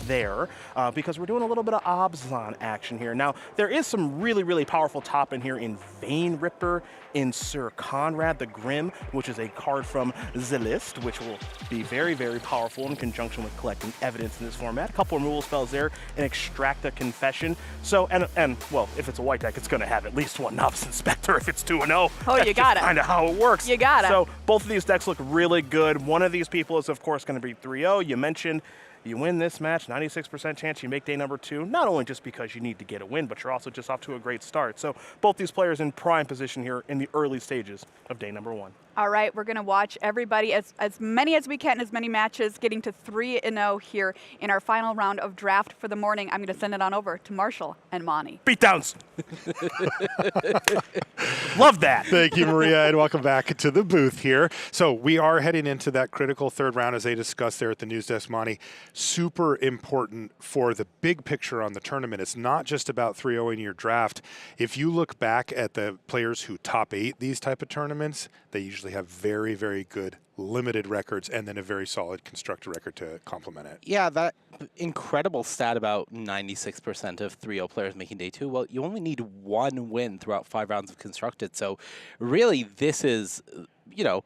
there because we're doing a little bit of Obzon action here. Now, there is some really, really powerful top in here in Vein Ripper, in Sir Conrad the Grim, which is a card from the list, which will be very, very powerful in conjunction with collecting evidence in this format. A couple removal spells there, and Extract a Confession. So, and well, if it's a white deck, it's going to have at least one Novice Inspector if it's 2-0. Oh, you got it. Kind of how it works. You got it. So both of these decks look really good. One of these people is, of course, going to be 3-0. You mentioned you win this match, 96% chance you make day number 2, not only just because you need to get a win, but you're also just off to a great start. So both these players in prime position here in the early stages of day number 1. All right, we're going to watch everybody, as many as we can, as many matches, getting to 3-0 here in our final round of draft for the morning. I'm going to send it on over to Marshall and Monty. Beatdowns. Love that. Thank you, Maria, and welcome back to the booth here. So we are heading into that critical third round, as they discussed there at the news desk, Monty. Super important for the big picture on the tournament. It's not just about 3-0ing your draft. If you look back at the players who top 8 these type of tournaments, they usually have very, very good limited records and then a very solid constructed record to complement it. Yeah, that incredible stat about 96% of 3-0 players making day 2. Well, you only need 1 win throughout 5 rounds of constructed. So really, this is, you know,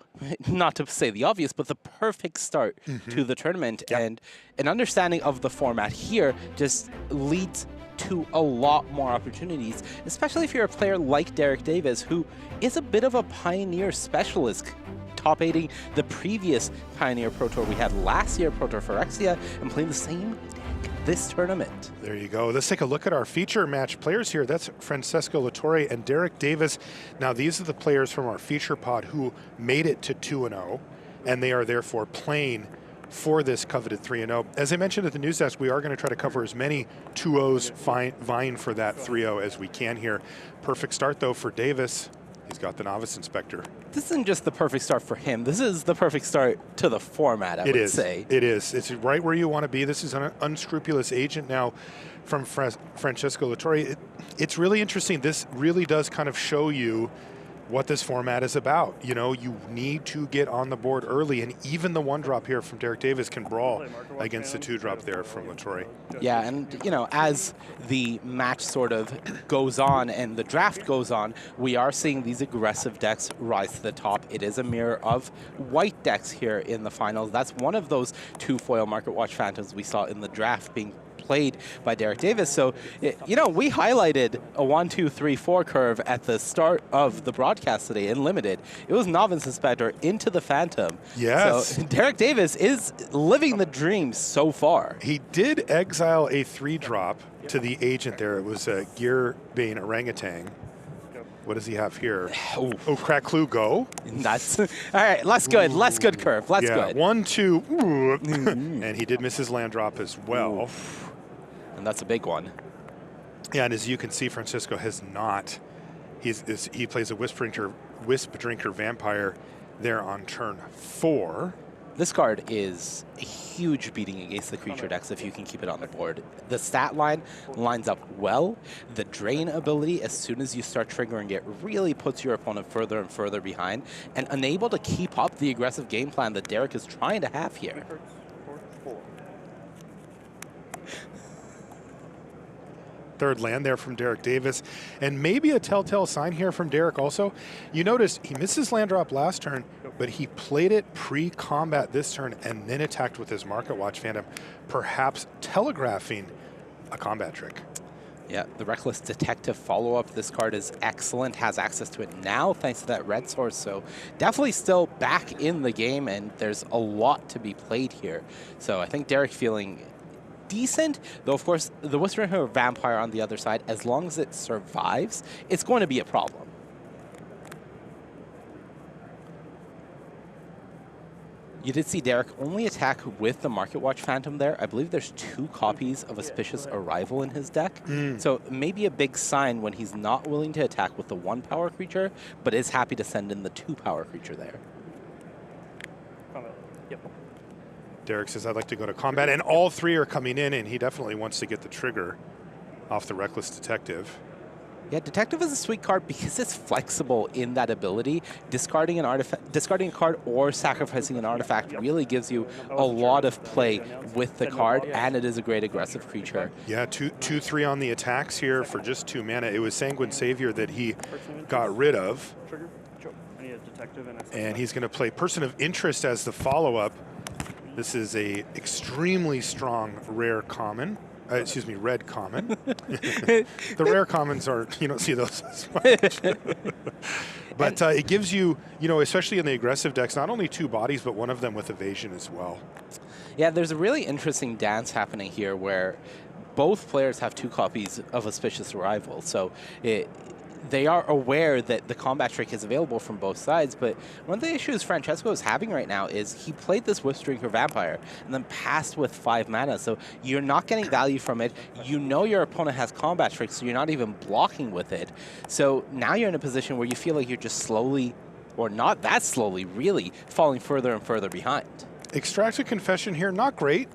not to say the obvious, but the perfect start to the tournament. Yep. And an understanding of the format here just leads to a lot more opportunities, especially if you're a player like Derrick Davis, who is a bit of a Pioneer specialist, top 8ing the previous Pioneer Pro Tour we had last year, Pro Tour Phyrexia, and playing the same deck this tournament. There you go. Let's take a look at our feature match players here. That's Francesco, Latorre, and Derrick Davis. Now, these are the players from our feature pod who made it to 2-0, and they are therefore playing for this coveted 3-0. As I mentioned at the news desk, we are going to try to cover as many 2-0s vying for that 3-0 as we can here. Perfect start, though, for Davis. He's got the Novice Inspector. This isn't just the perfect start for him. This is the perfect start to the format, I would say. It is. It's right where you want to be. This is an unscrupulous agent now from Francesco Latorre. It's really interesting. This really does kind of show you what this format is about. You know, you need to get on the board early, and even the 1-drop here from Derrick Davis can brawl against the 2-drop there from Latorre. Yeah, and you know, as the match sort of goes on and the draft goes on, we are seeing these aggressive decks rise to the top. It is a mirror of white decks here in the finals. That's one of those 2 foil Market Watch Phantoms we saw in the draft being played by Derrick Davis. So, you know, we highlighted a 1, 2, 3, 4 curve at the start of the broadcast today in Limited. It was Novice Inspector into the Phantom. Yes. So Derrick Davis is living the dream so far. He did exile a 3-drop to the agent there. It was a Gearbane Orangutan. What does he have here? Oh, Crack Clue, go. That's all right. Less good. Less good curve. Less good. 1, 2, ooh. And he did miss his land drop as well. Oof. And that's a big one. Yeah, and as you can see, Francesco has not. He plays a Wisp Drinker Vampire there on turn 4. This card is a huge beating against the creature decks if you can keep it on the board. The stat line lines up well. The drain ability, as soon as you start triggering it, really puts your opponent further and further behind and unable to keep up the aggressive game plan that Derrick is trying to have here. Third land there from Derrick Davis. And maybe a telltale sign here from Derrick also. You notice he missed his land drop last turn, but he played it pre-combat this turn and then attacked with his Market Watch Phantom, perhaps telegraphing a combat trick. Yeah, the Reckless Detective follow-up. This card is excellent, has access to it now thanks to that red source, so definitely still back in the game, and there's a lot to be played here. So I think Derrick feeling decent, though of course the Whisperer Vampire on the other side, as long as it survives, it's going to be a problem. You did see Derrick only attack with the Market Watch Phantom there. I believe there's 2 copies of Auspicious Arrival in his deck. So maybe a big sign when he's not willing to attack with the 1-power creature, but is happy to send in the 2-power creature there. Derrick says, I'd like to go to combat, and all 3 are coming in, and he definitely wants to get the trigger off the Reckless Detective. Yeah, Detective is a sweet card because it's flexible in that ability. Discarding an artifact, discarding a card or sacrificing an artifact really gives you a lot of play with the card, and it is a great aggressive creature. Yeah, 2/3 on the attacks here for just 2 mana. It was Sanguine Savior that he got rid of. And he's going to play Person of Interest as the follow-up. This is a extremely strong rare common. Excuse me, red common. The rare commons are, you don't see those as much. But it gives you, especially in the aggressive decks, not only 2 bodies, but one of them with evasion as well. Yeah, there's a really interesting dance happening here where both players have 2 copies of Auspicious Arrival. So they are aware that the combat trick is available from both sides, but one of the issues Francesco is having right now is he played this Wistdrinker Vampire and then passed with 5 mana, so you're not getting value from it. You know your opponent has combat tricks, so you're not even blocking with it. So now you're in a position where you feel like you're just slowly, or not that slowly, really, falling further and further behind. Extracted Confession here, not great.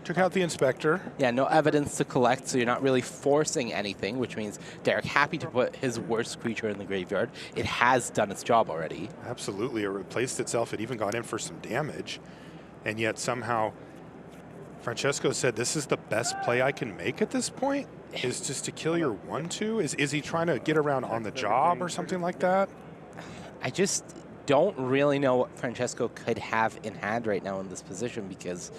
Took out the Inspector. Yeah, no evidence to collect, so you're not really forcing anything, which means Derrick happy to put his worst creature in the graveyard. It has done its job already. Absolutely, it replaced itself. It even got in for some damage. And yet somehow Francesco said, this is the best play I can make at this point, is just to kill your 1/2? Is he trying to get around on the job or something like that? I just don't really know what Francesco could have in hand right now in this position, because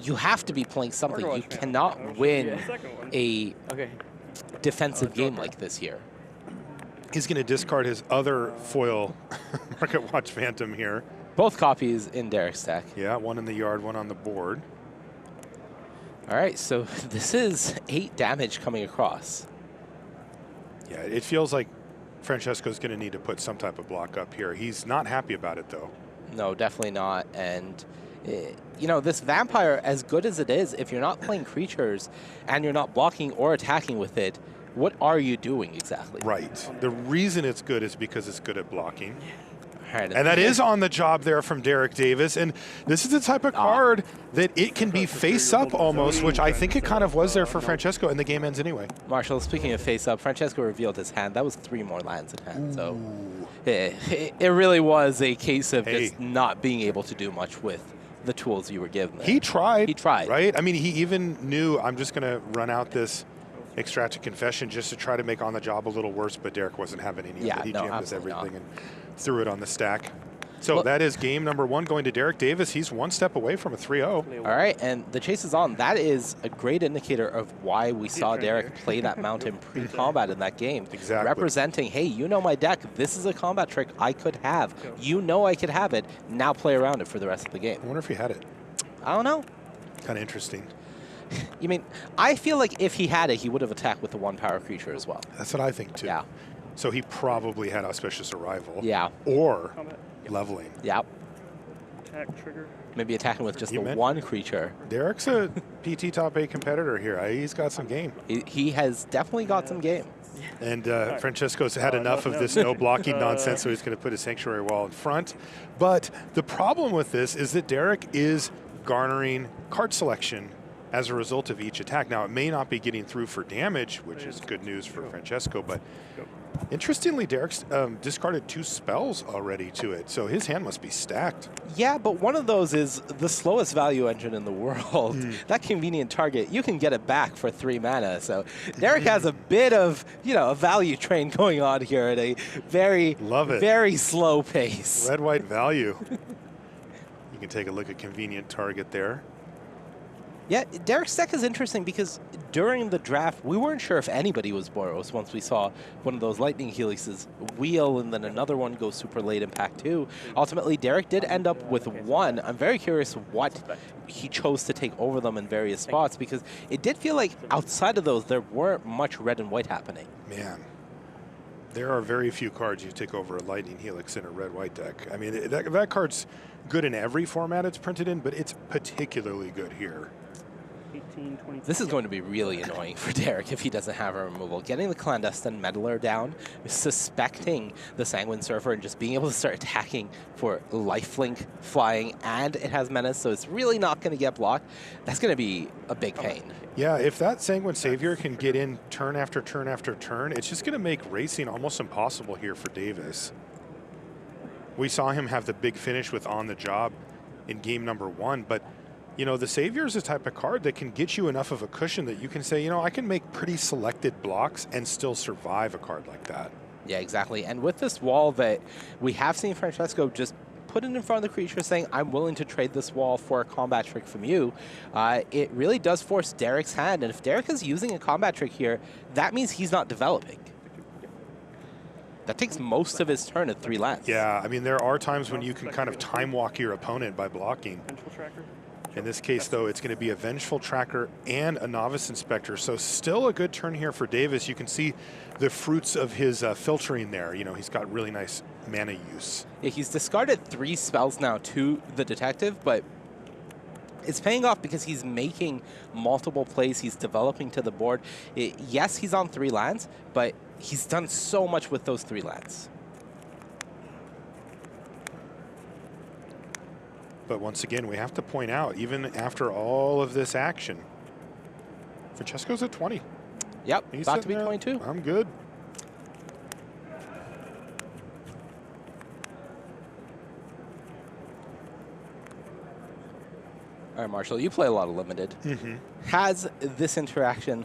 you have to be playing something. You cannot win a defensive game like this here. He's going to discard his other foil Market Watch Phantom here. Both copies in Derrick's deck. Yeah, one in the yard, one on the board. All right, so this is 8 damage coming across. Yeah, it feels like Francesco's going to need to put some type of block up here. He's not happy about it, though. No, definitely not. And this vampire, as good as it is, if you're not playing creatures and you're not blocking or attacking with it, what are you doing exactly? Right. The reason it's good is because it's good at blocking. Right, and that is on the job there from Derrick Davis. And this is the type of card that it can be face-up almost, which I think it kind of was there for Francesco, and the game ends anyway. Marshall, speaking of face-up, Francesco revealed his hand. That was 3 more lands in hand. So it really was a case of just not being able to do much with the tools you were given. He tried. He tried. Right? I mean, he even knew, I'm just going to run out this Extracted Confession just to try to make on the job a little worse, but Derrick wasn't having any of it. He jammed with everything and threw it on the stack. So that is game number 1 going to Derrick Davis. He's 1 step away from a 3-0. All right, and the chase is on. That is a great indicator of why we saw Derrick play that mountain pre-combat in that game. Exactly. Representing, hey, you know my deck. This is a combat trick I could have. You know I could have it. Now play around it for the rest of the game. I wonder if he had it. I don't know. Kind of interesting. You mean, I feel like if he had it, he would have attacked with the 1-power creature as well. That's what I think, too. Yeah. So he probably had Auspicious Arrival. Yeah. Or leveling. Yep. Attack trigger. Maybe attacking with just the 1 creature. Derrick's a PT top 8 competitor here. He's got some game. He has definitely got some game. And Francesco's had enough of this no blocking nonsense, so he's going to put his Sanctuary Wall in front. But the problem with this is that Derrick is garnering card selection as a result of each attack. Now, it may not be getting through for damage, which is good news for Francesco, but interestingly, Derrick's discarded 2 spells already to it, so his hand must be stacked. Yeah, but one of those is the slowest value engine in the world. That convenient target, you can get it back for 3 mana, so Derrick has a bit of, a value train going on here at a very, very slow pace. Red-white value. You can take a look at convenient target there. Yeah, Derrick's deck is interesting because during the draft, we weren't sure if anybody was Boros once we saw one of those Lightning Helixes wheel and then another one go super late in pack 2. Ultimately, Derrick did end up with 1. I'm very curious what he chose to take over them in various spots, because it did feel like outside of those, there weren't much red and white happening. Man, there are very few cards you take over a Lightning Helix in a red-white deck. I mean, that card's good in every format it's printed in, but it's particularly good here. 18, 22. This is going to be really annoying for Derrick if he doesn't have a removal. Getting the clandestine meddler down, suspecting the Sanguine Surfer, and just being able to start attacking for lifelink flying, and it has menace, so it's really not going to get blocked. That's going to be a big pain. Yeah, if that Sanguine Savior can get in turn after turn after turn, it's just going to make racing almost impossible here for Davis. We saw him have the big finish with On the Job in game number 1, but you know, the Savior is a type of card that can get you enough of a cushion that you can say, you know, I can make pretty selected blocks and still survive a card like that. Yeah, exactly. And with this wall that we have seen Francesco just put it in front of the creature saying, I'm willing to trade this wall for a combat trick from you, it really does force Derrick's hand. And if Derrick is using a combat trick here, that means he's not developing. That takes most of his turn at 3 lands. Yeah, I mean, there are times when you can kind of time walk your opponent by blocking. In this case, though, it's going to be a Vengeful Tracker and a Novice Inspector. So still a good turn here for Davis. You can see the fruits of his filtering there. You know, he's got really nice mana use. Yeah, he's discarded 3 spells now to the Detective, but it's paying off because he's making multiple plays. He's developing to the board. Yes, he's on 3 lands, but he's done so much with those 3 lands. But once again, we have to point out, even after all of this action, Francesco's at 20. Yep, He's about to be there. 22. I'm good. All right, Marshall, you play a lot of Limited. Has this interaction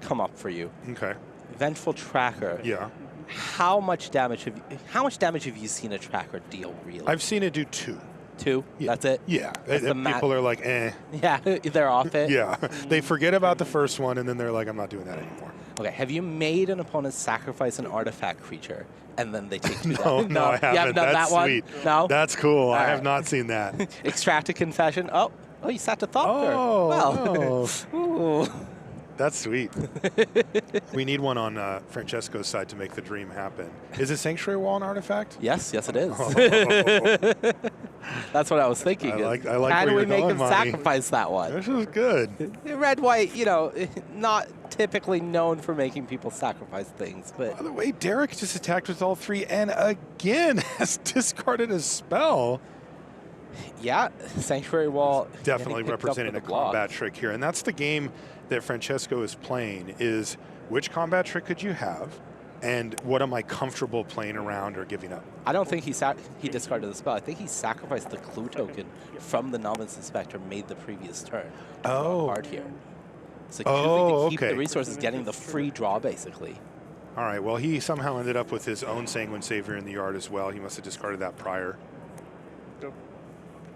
come up for you? Okay. Vengeful Tracker. Yeah. How much damage have you seen a tracker deal, really? I've seen it do 2. 2? Yeah. That's it? Yeah. That's the People are like, eh. Yeah, they're off it? Yeah. They forget about the first one, and then they're like, I'm not doing that anymore. Okay, have you made an opponent sacrifice an artifact creature, and then they take 2 No, down? no, I haven't. You haven't done That's that sweet. one? No? That's cool. I right. have not seen that. Extract a confession. Oh, you sat to Thopter. Oh, Well. oh. Ooh. That's sweet. We need one on Francesco's side to make the dream happen. Is it Sanctuary Wall an artifact? Yes, it is. Oh. That's what I was thinking. I like How where do we you're make going, him Monty. sacrifice that one? This is good. Red, white, you know, not typically known for making people sacrifice things, but By the way, Derrick just attacked with all 3 and again has discarded a spell. yeah, Sanctuary Wall Definitely getting picked up representing a with the block. combat trick here. And that's the game that Francesco is playing, is which combat trick could you have? And what am I comfortable playing around or giving up? I don't think he discarded the spell. I think he sacrificed the clue token from the Novice Inspector made the previous turn. Oh. Hard here. So Oh, choosing to keep okay. the resources, getting the free draw, basically. All right, well, he somehow ended up with his own Sanguine Savior in the yard as well. He must have discarded that prior.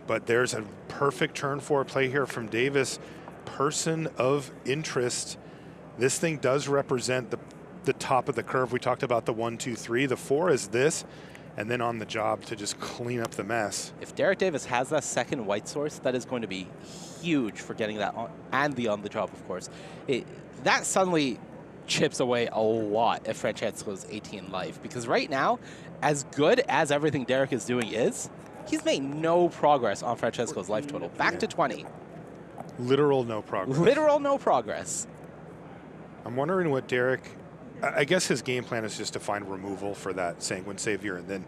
But there's a perfect turn 4 play here from Davis. Person of interest. This thing does represent the top of the curve. We talked about the 1, 2, 3. The 4 is this, and then On the Job to just clean up the mess. If Derrick Davis has that second white source, that is going to be huge for getting that on, and the On the Job, of course. That suddenly chips away a lot at Francesco's 18 life, because right now, as good as everything Derrick is doing is, he's made no progress on Francesco's life total. Back to 20. Literal no progress. Literal no progress. I'm wondering what Derrick, I guess his game plan is just to find removal for that Sanguine Savior and then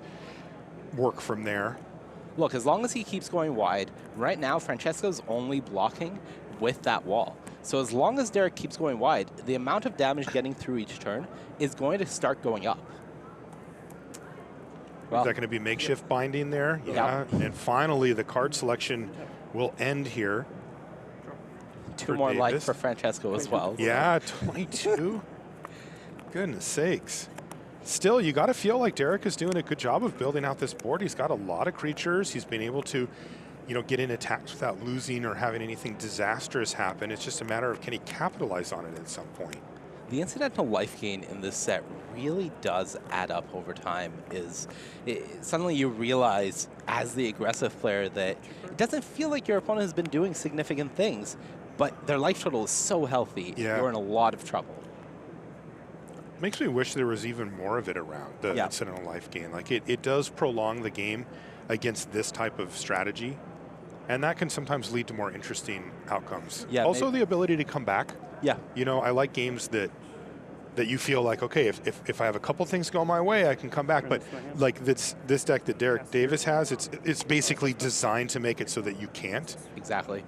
work from there. Look, as long as he keeps going wide, right now Francesco's only blocking with that wall. So as long as Derrick keeps going wide, the amount of damage getting through each turn is going to start going up. Well, Is that going to be makeshift binding there? Yeah. And finally, the card selection will end here. 2 for more life Davis. for Francesco as well. Yeah, 22. Goodness sakes. Still, you got to feel like Derrick is doing a good job of building out this board. He's got a lot of creatures. He's been able to, you know, get in attacks without losing or having anything disastrous happen. It's just a matter of can he capitalize on it at some point. The incidental life gain in this set really does add up over time. Suddenly you realize, as the aggressive player, that it doesn't feel like your opponent has been doing significant things, but their life total is so healthy, Yeah. you're in a lot of trouble. Makes me wish there was even more of it around, the Yeah. incidental life gain. Like it does prolong the game against this type of strategy. And that can sometimes lead to more interesting outcomes. Yeah, also, the ability to come back. Yeah. You know, I like games that you feel like, okay, if I have a couple things go my way, I can come back. But like this deck that Derrick Davis has, it's basically designed to make it so that you can't. Exactly.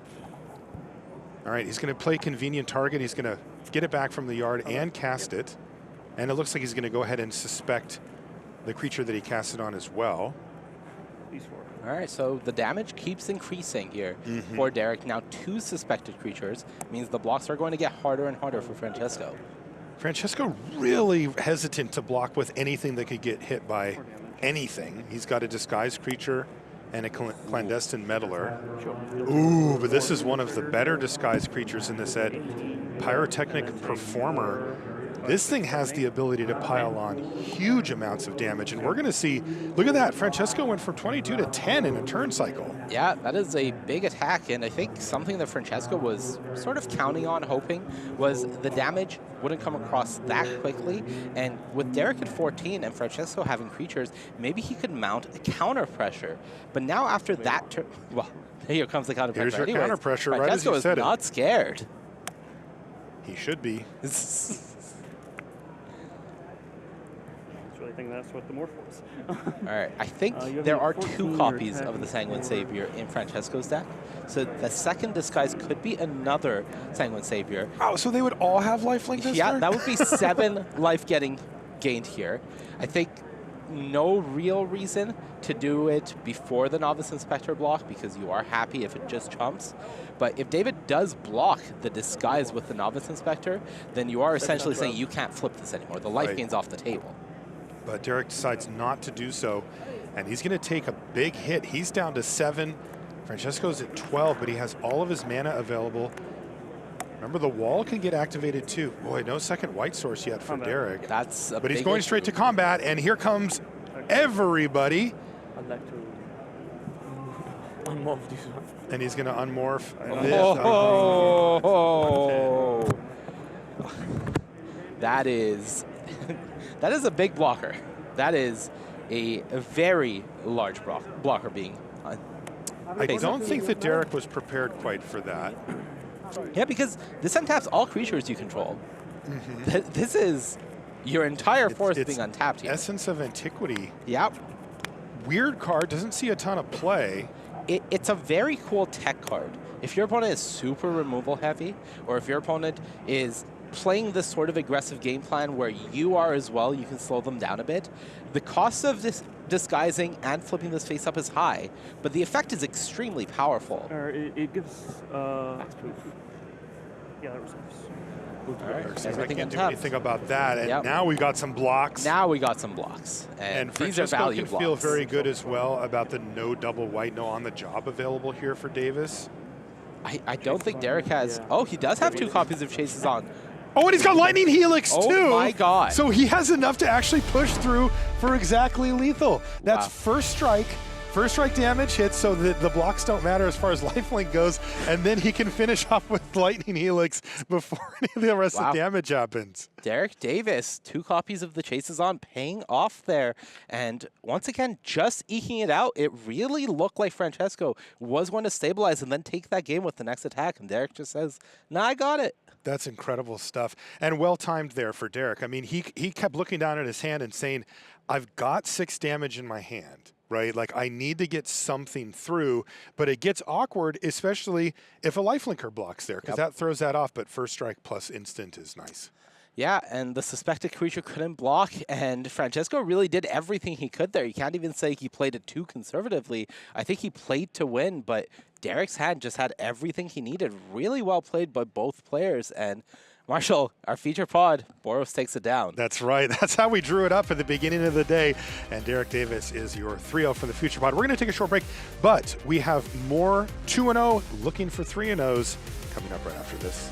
All right, he's going to play convenient target. He's going to get it back from the yard and cast it. And it looks like he's going to go ahead and suspect the creature that he cast it on as well. All right, so the damage keeps increasing here for Derrick. Now 2 suspected creatures means the blocks are going to get harder and harder for Francesco. Francesco really hesitant to block with anything that could get hit by anything. He's got a disguised creature and a clandestine meddler. Ooh, but this is one of the better disguised creatures in this set. Pyrotechnic Performer. This thing has the ability to pile on huge amounts of damage, and we're going to see, look at that, Francesco went from 22 to 10 in a turn cycle. Yeah, that is a big attack, and I think something that Francesco was sort of counting on, hoping, was the damage wouldn't come across that quickly, and with Derrick at 14 and Francesco having creatures, maybe he could mount a counter pressure. But now after that turn, well, here comes the counter pressure. Here's your counter pressure, right as you said it. Francesco is not scared. He should be. I think that's what the Morph was. All right, I think there are 2 copies of the Sanguine Savior in Francesco's deck. So the second disguise could be another Sanguine Savior. Oh, so they would all have lifelink this Yeah, turn? that would be 7 life getting gained here. I think no real reason to do it before the Novice Inspector block because you are happy if it just chumps. But if David does block the disguise with the Novice Inspector, then you are essentially saying you can't flip this anymore. The life gain's off the table. But Derrick decides not to do so, and he's going to take a big hit. He's down to 7. Francesco's at 12, but he has all of his mana available. Remember, the wall can get activated too. Boy, no second white source yet for Derrick. That's a but he's big going issue. straight to combat, and here comes everybody. I'd like to unmorph this one. And he's going to unmorph this. That is that is a big blocker. That is a very large blocker being. I don't think that Derrick was prepared quite for that. Yeah, because this untaps all creatures you control. This is your entire forest being untapped here. Essence of Antiquity. Yep. Weird card, doesn't see a ton of play. It's a very cool tech card. If your opponent is super removal heavy, or if your opponent is playing this sort of aggressive game plan where you are as well, you can slow them down a bit. The cost of this disguising and flipping this face up is high, but the effect is extremely powerful. It gives proof. Yeah, that was All right, I everything can't do untapped. anything about that, and Yep. now we got some blocks. Now we got some blocks, And these are Francesco value can blocks. feel very good as well about the no double white, no on the job available here for Davis. I don't think Derrick has. Oh, he does have 2 copies of Chases On. Oh, and he's got Lightning Helix Oh too. my God. So he has enough to actually push through for exactly lethal. That's Wow. first strike. First strike damage hits, so the blocks don't matter as far as lifelink goes, and then he can finish off with Lightning Helix before any of the rest of the damage happens. Derrick Davis, 2 copies of the Chases On paying off there. And once again, just eking it out, it really looked like Francesco was going to stabilize and then take that game with the next attack. And Derrick just says, nah, I got it. That's incredible stuff. And well-timed there for Derrick. I mean, he kept looking down at his hand and saying, I've got 6 damage in my hand. Right? Like, I need to get something through, but it gets awkward, especially if a lifelinker blocks there, because that throws that off, but first strike plus instant is nice. Yeah, and the suspected creature couldn't block, and Francesco really did everything he could there. You can't even say he played it too conservatively. I think he played to win, but Derrick's hand just had everything he needed. Really well played by both players, and Marshall, our feature pod, Boros takes it down. That's right. That's how we drew it up at the beginning of the day. And Derrick Davis is your 3-0 for the future pod. We're going to take a short break, but we have more 2-0 looking for 3-0s coming up right after this.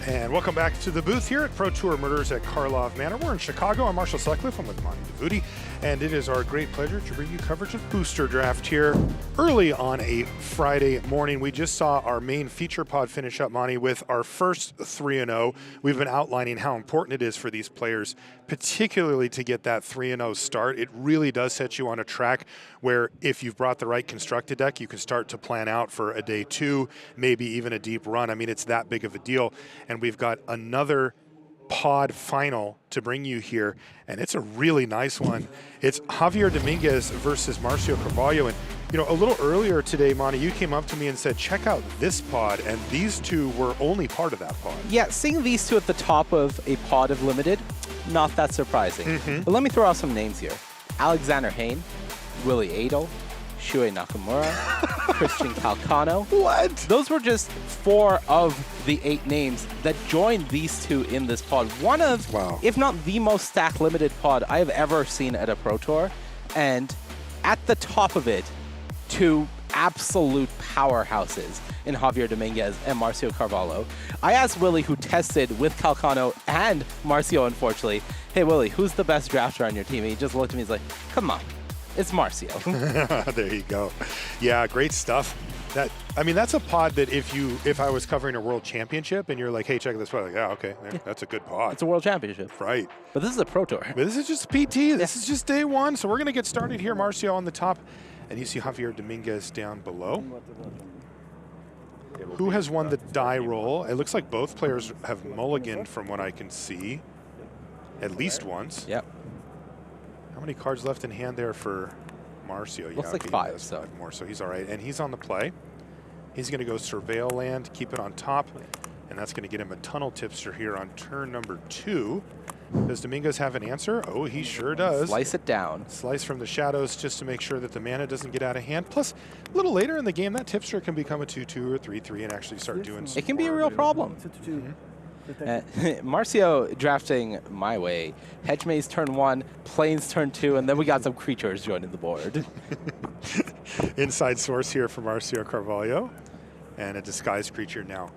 And welcome back to the booth here at Pro Tour Murders at Karlov Manor. We're in Chicago. I'm Marshall Sutcliffe. I'm with Monty DeVuti. And it is our great pleasure to bring you coverage of Booster Draft here early on a Friday morning. We just saw our main feature pod finish up, Monty, with our first 3-0. We've been outlining how important it is for these players, particularly to get that 3-0 start. It really does set you on a track where if you've brought the right constructed deck, you can start to plan out for a day 2, maybe even a deep run. I mean, it's that big of a deal. And we've got another pod final to bring you here, and it's a really nice one. It's Javier Dominguez versus Marcio Carvalho. And you know, a little earlier today, Monty, you came up to me and said, check out this pod, and these two were only part of that pod. Yeah, seeing these two at the top of a pod of limited, not that surprising. But let me throw out some names here. Alexander Hayne, Willie Adel, Shuei Nakamura, Christian Calcano. What? Those were just 4 of the 8 names that joined these two in this pod. One of, if not the most stacked limited pod I have ever seen at a Pro Tour. And at the top of it, 2 absolute powerhouses in Javier Dominguez and Marcio Carvalho. I asked Willie, who tested with Calcano and Marcio, unfortunately, hey, Willie, who's the best drafter on your team? And he just looked at me, he's like, come on. It's Marcio. There you go. Yeah, great stuff. That's a pod that if I was covering a world championship and you're like, hey, check this pod, like, yeah, okay, that's a good pod. It's a world championship. Right. But this is a Pro Tour. But this is just PT. This is just day 1. So we're going to get started here. Marcio on the top, and you see Javier Dominguez down below. Who has won the die roll? It looks like both players have mulliganed from what I can see. At least once. Yep. How many cards left in hand there for Marcio? Looks like 5. So 5 more, so he's all right. And he's on the play. He's going to go surveil land, keep it on top, and that's going to get him a tunnel tipster here on turn number 2. Does Dominguez have an answer? Oh, he sure does. Slice it down. Slice from the shadows just to make sure that the mana doesn't get out of hand. Plus, a little later in the game, that tipster can become a 2-2 or 3-3 and actually start doing some It can be a real problem. Marcio drafting my way. Hedge Maze turn 1, Plains turn 2, and then we got some creatures joining the board. Inside source here for Marcio Carvalho, and a disguised creature now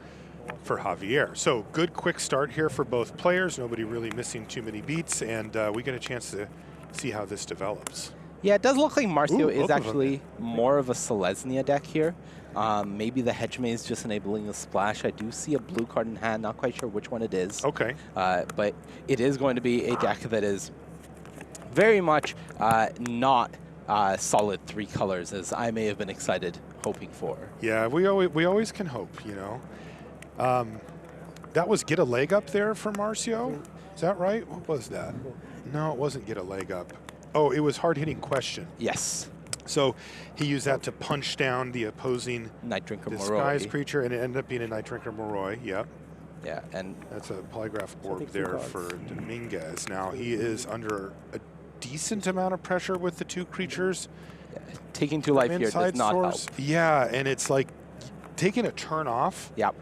for Javier. So good quick start here for both players. Nobody really missing too many beats, and we get a chance to see how this develops. Yeah, it does look like Marcio is actually more of a Selesnya deck here. Maybe the Hedge Maze just enabling a splash. I do see a blue card in hand, not quite sure which one it is. Okay. But it is going to be a deck that is very much not solid 3 colors, as I may have been excited hoping for. Yeah, we always can hope, you know. That was get a leg up there for Marcio? Is that right? What was that? No, it wasn't get a leg up. Oh, it was hard-hitting question. Yes. So he used that to punch down the opposing Night Drinker disguised Moroi. creature, and it ended up being a Night Drinker Moroi. Yep. Yeah, and that's a polygraph orb there for Dominguez. Now he is under a decent amount of pressure with the 2 creatures. Yeah, taking 2 life here does not help. Yeah, and it's like taking a turn off. Yep.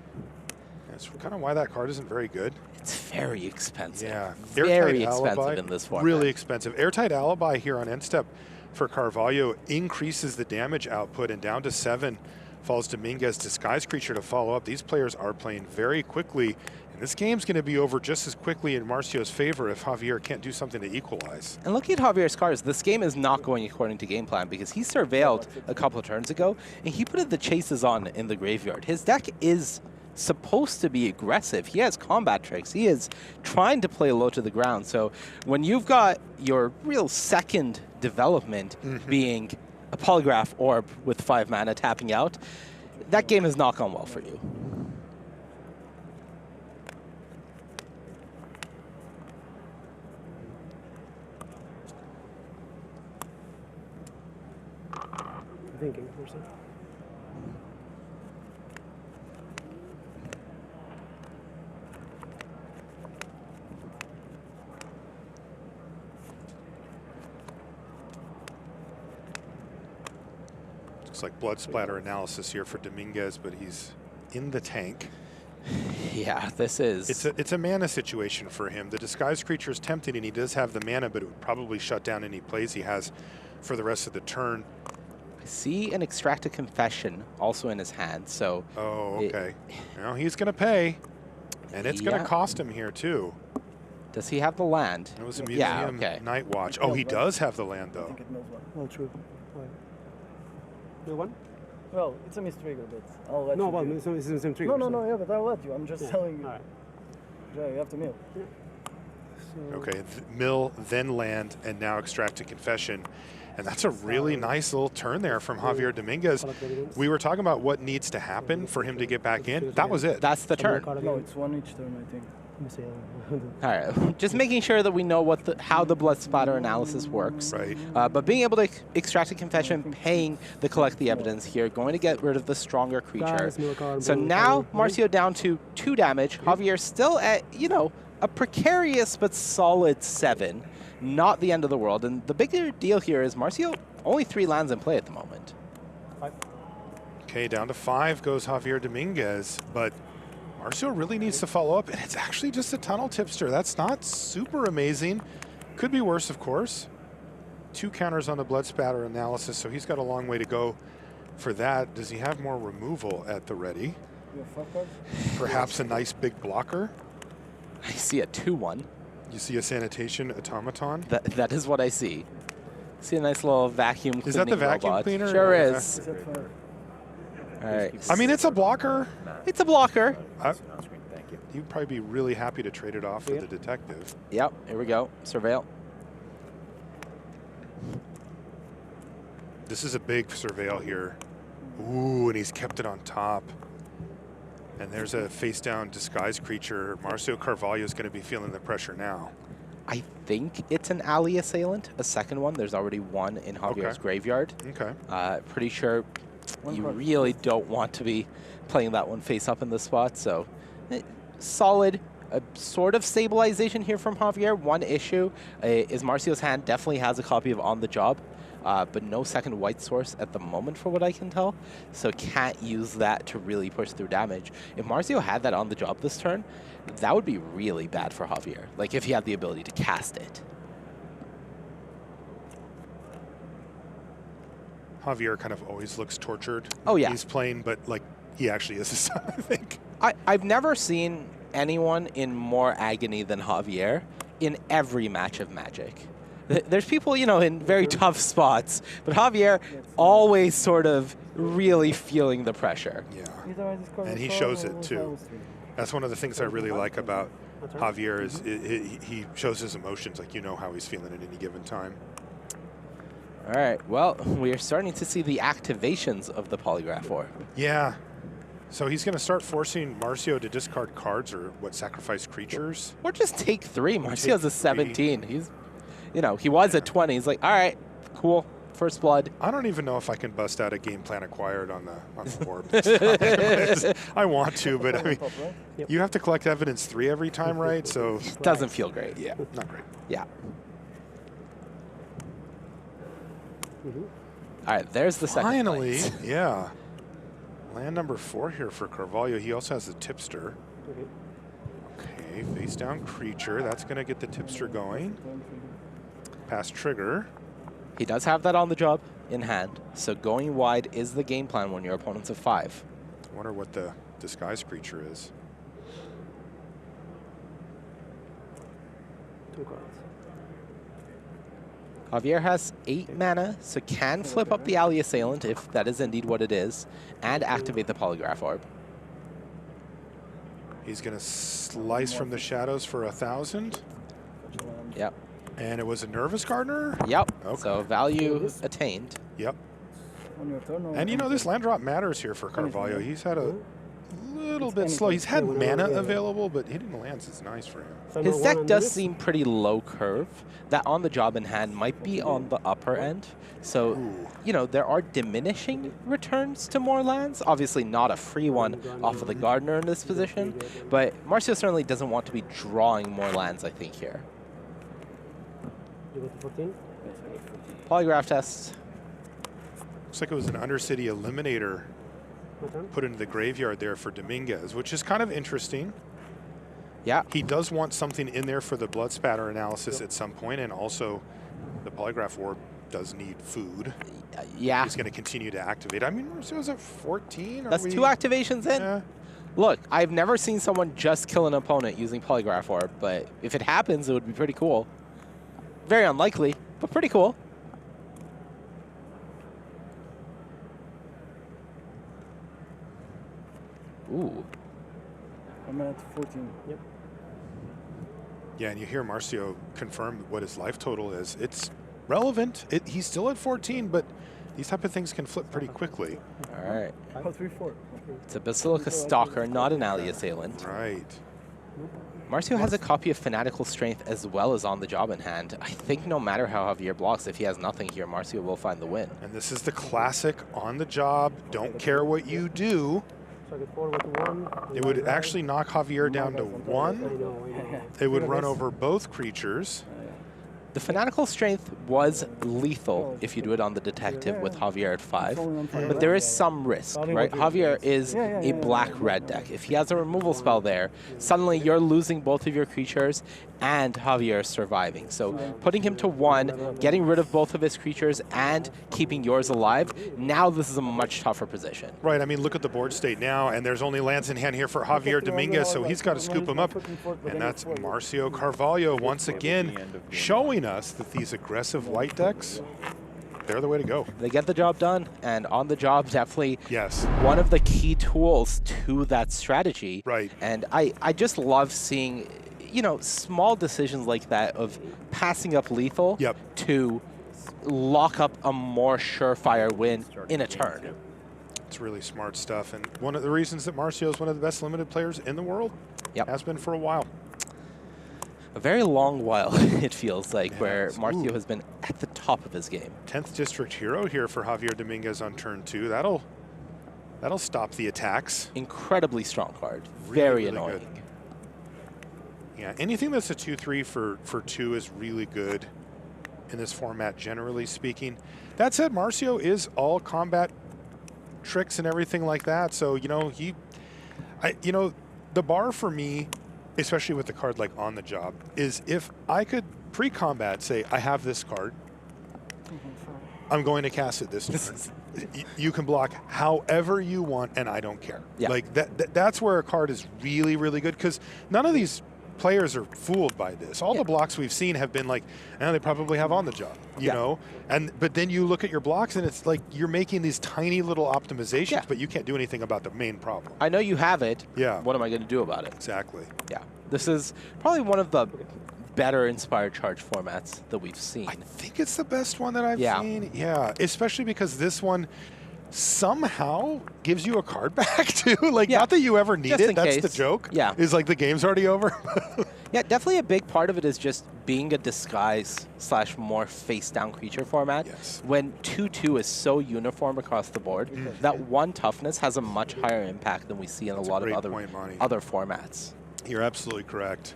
That's kind of why that card isn't very good. It's very expensive. Yeah, very expensive in this format. Really expensive. Airtight Alibi here on end step for Carvalho increases the damage output, and down to 7 falls Dominguez, disguised creature to follow up. These players are playing very quickly, and this game's going to be over just as quickly in Marcio's favor if Javier can't do something to equalize. And looking at Javier's cards, this game is not going according to game plan because he surveilled a couple of turns ago, and he put the chases on in the graveyard. His deck is supposed to be aggressive. He has combat tricks. He is trying to play low to the ground. So when you've got your real second development being a polygraph orb with 5 mana tapping out, that game has not gone well for you. Thinking, person. Looks like blood splatter analysis here for Dominguez, but he's in the tank. Yeah, this is... It's a mana situation for him. The disguised creature is tempting, and he does have the mana, but it would probably shut down any plays he has for the rest of the turn. I see an Extracted Confession also in his hand, so... Oh, okay. Well, he's going to pay. And it's going to cost him here, too. Does he have the land? It was a museum night watch. Oh, he does have the land, though. I think it knows one. No, true. Why? No one? Well, it's a mistrigger, but I'll let No, you. well, do it. it's the same trigger. No, yeah, but I'll let you. I'm just telling you. All right. Yeah, you have to mill. So Okay, mill, then land, and now extract to confession. And that's a really nice little turn there from Javier Dominguez. We were talking about what needs to happen for him to get back in. That was it. That's the turn. No, it's one each turn, I think. All right, just making sure that we know how the blood splatter analysis works. Right. But being able to extract a confession, paying the collect the evidence here, going to get rid of the stronger creature. So now Marcio down to 2 damage. Javier still at, you know, a precarious but solid 7. Not the end of the world. And the bigger deal here is Marcio only 3 lands in play at the moment. Okay, down to 5 goes Javier Dominguez, but Marcio really needs to follow up, and it's actually just a tunnel tipster. That's not super amazing. Could be worse, of course. 2 counters on the blood spatter analysis, so he's got a long way to go for that. Does he have more removal at the ready? Perhaps a nice big blocker? I see a 2-1. You see a sanitation automaton? That is what I see. See a nice little vacuum cleaning Is that the vacuum robot. cleaner? Sure Yeah. is. All right. I mean, it's a blocker. It's a blocker. You'd probably be really happy to trade it off for the detective. Yep, here we go. Surveil. This is a big surveil here. Ooh, and he's kept it on top. And there's a face-down disguised creature. Marcio Carvalho is going to be feeling the pressure now. I think it's an alley assailant, a second one. There's already one in Javier's graveyard. Okay. Pretty sure you really don't want to be playing that one face up in the spot. So solid sort of stabilization here from Javier. One issue is Marcio's hand definitely has a copy of On the Job, but no second white source at the moment for what I can tell. So can't use that to really push through damage. If Marcio had that On the Job this turn, that would be really bad for Javier. Like if he had the ability to cast it. Javier kind of always looks tortured. Oh, yeah. He's playing, but like he actually is this time, I think. I've never seen anyone in more agony than Javier in every match of Magic. There's people, you know, in very tough spots, but Javier always sort of really feeling the pressure. Yeah, and he shows it too. That's one of the things I really like about Javier is he shows his emotions, like you know how he's feeling at any given time. All right, well, we are starting to see the activations of the Polygraph Orb. Yeah. So he's going to start forcing Marcio to discard cards or sacrifice creatures. Or just take 3. Marcio's a 17. He's, you know, he was at 20. He's like, all right, cool, first blood. I don't even know if I can bust out a game plan acquired on the orb this time. I want to, but I mean, you have to collect evidence 3 every time, right? So doesn't feel great. Yeah, not great. Yeah. All right, there's the second. Finally, fight. yeah. Land number 4 here for Carvalho. He also has the tipster. Okay, face down creature. That's going to get the tipster going. Pass trigger. He does have that On the Job in hand, so going wide is the game plan when your opponent's at 5. I wonder what the disguised creature is. 2 cards. Javier has 8 mana, so can flip up the Alley Assailant if that is indeed what it is, and activate the Polygraph Orb. He's going to slice from the shadows for 1,000. Yep. And it was a Nervous Gardener? Yep. Okay. So value attained. Yep. And you know, this land drop matters here for Carvalho. He's had a little bit slow. He's had mana available, but hitting lands is nice for him. His deck does seem pretty low curve. That On the Job in hand might be on the upper end. So, you know, there are diminishing returns to more lands. Obviously not a free one off of the Gardener in this position, but Marcio certainly doesn't want to be drawing more lands, I think, here. You got the 14? Polygraph test. Looks like it was an Undercity Eliminator put into the graveyard there for Dominguez, which is kind of interesting. Yeah. He does want something in there for the blood spatter analysis at some point, and also the Polygraph Orb does need food. Yeah. He's going to continue to activate. I mean, Marcio's at 14. That's 2 activations in. Yeah. Look, I've never seen someone just kill an opponent using Polygraph Orb, but if it happens, it would be pretty cool. Very unlikely, but pretty cool. Ooh. I'm at 14. Yep. Yeah, and you hear Marcio confirm what his life total is. It's relevant. He's still at 14, but these type of things can flip pretty quickly. All right. Oh, 3-4. It's a Basilica Stalker, not an Alley Assailant. Right. Marcio has a copy of Fanatical Strength as well as On the Job in hand. I think no matter how Javier blocks, if he has nothing here, Marcio will find the win. And this is the classic on the job, don't care what you do. It would actually knock Javier down to 1. It would run over both creatures. The Fanatical Strength was lethal if you do it on the Detective with Javier at 5, but there is some risk, right? Javier is a black-red deck. If he has a removal spell there, suddenly you're losing both of your creatures and Javier is surviving. So putting him to 1, getting rid of both of his creatures and keeping yours alive, now this is a much tougher position. Right, I mean, look at the board state now, and there's only lands in hand here for Javier Dominguez, so he's got to scoop him up. And that's Marcio Carvalho once again showing us that these aggressive white decks, they're the way to go. They get the job done, and On the Job definitely yes, one of the key tools to that strategy. Right. And I just love seeing, you know, small decisions like that of passing up lethal Yep. to lock up a more surefire win in a turn. It's really smart stuff, and one of the reasons that Marcio is one of the best limited players in the world. Yep. Has been for a while. A very long while, it feels like, Yeah, where it's- Marcio ooh. has been at the top of his game. 10th District Hero here for Javier Dominguez on turn 2. That'll stop the attacks. Incredibly strong card. Really, Very really annoying. good. Yeah, anything that's a 2-3 for 2 is really good in this format, generally speaking. That said, Marcio is all combat tricks and everything like that. So, you know, the bar for me, especially with the card like On the Job, is if I could pre-combat say, I have this card, I'm going to cast it this turn. You can block however you want, and I don't care. Yeah. Like that's where a card is really, really good, because none of these players are fooled by this. All the blocks we've seen have been like, they probably have On the Job, you know? But then you look at your blocks, and it's like you're making these tiny little optimizations, but you can't do anything about the main problem. I know you have it. Yeah. What am I going to do about it? Exactly. Yeah. This is probably one of the better inspired charge formats that we've seen. I think it's the best one that I've Yeah. seen. Yeah, especially because this one somehow gives you a card back too. Like, not that you ever need Just it. in That's the case. joke. Yeah. Is like the game's already over. Yeah, definitely a big part of it is just being a disguise / more face-down creature format. Yes. When 2/2 is so uniform across the board, that one toughness has a much higher impact than we see in a lot of great other point, Monty. other formats. You're absolutely correct.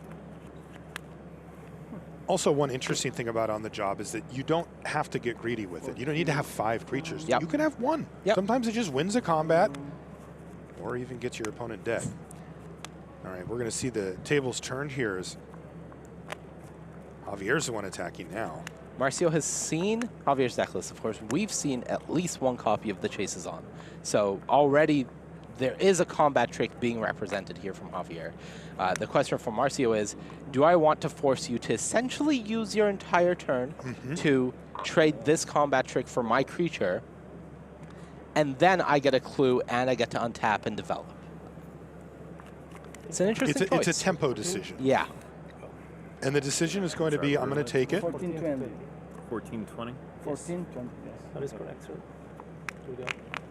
Also, one interesting thing about On the Job is that you don't have to get greedy with it. You don't need to have 5 creatures. Yep. You can have 1. Yep. Sometimes it just wins a combat or even gets your opponent dead. All right, we're going to see the tables turned here as Javier's the one attacking now. Marcio has seen Javier's deck list, of course. We've seen at least one copy of the Chases On. So already there is a combat trick being represented here from Javier. The question for Marcio is, do I want to force you to essentially use your entire turn to trade this combat trick for my creature, and then I get a clue and I get to untap and develop? It's an interesting choice. It's a tempo decision. Yeah. And the decision is going to be, I'm going to take it. 14-20. 14-20. 14-20, yes. That is correct, sir.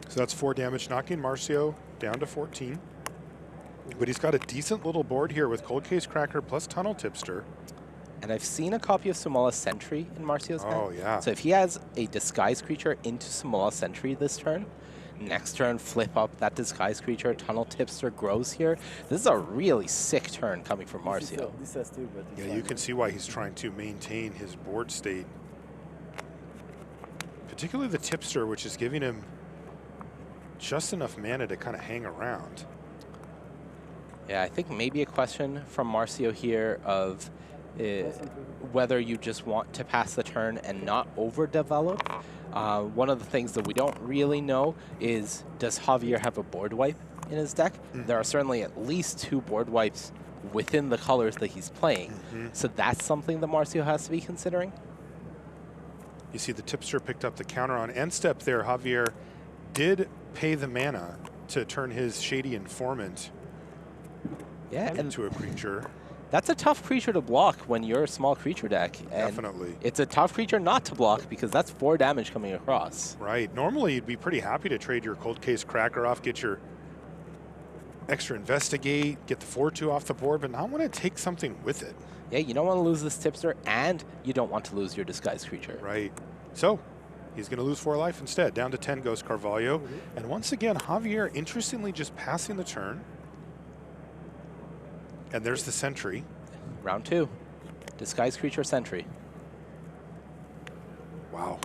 So that's 4 damage, knocking Marcio down to 14. But he's got a decent little board here with Cold Case Cracker plus Tunnel Tipster. And I've seen a copy of Sumala Sentry in Marcio's hand. Oh, yeah. So if he has a disguised creature into Sumala Sentry this turn, next turn flip up that disguised creature, Tunnel Tipster grows here. This is a really sick turn coming from Marcio. This has 2, but it's Yeah, fine. you can see why he's trying to maintain his board state. Particularly the Tipster, which is giving him just enough mana to kind of hang around. Yeah, I think maybe a question from Marcio here of whether you just want to pass the turn and not overdevelop. One of the things that we don't really know is, does Javier have a board wipe in his deck, there are certainly at least 2 board wipes within the colors that he's playing. So that's something that Marcio has to be considering. You see the tipster picked up the counter on end step there. Javier did pay the mana to turn his Shady Informant into a creature. That's a tough creature to block when you're a small creature deck. And Definitely. it's a tough creature not to block because that's 4 damage coming across. Right. Normally, you'd be pretty happy to trade your Cold Case Cracker off, get your extra Investigate, get the 4/2 off the board, but not want to take something with it. Yeah, you don't want to lose this tipster, and you don't want to lose your disguised creature. Right. So he's going to lose 4 life instead. Down to 10 goes Carvalho. And once again, Javier, interestingly, just passing the turn. And there's the Sentry. Round 2. Disguised creature Sentry. Wow.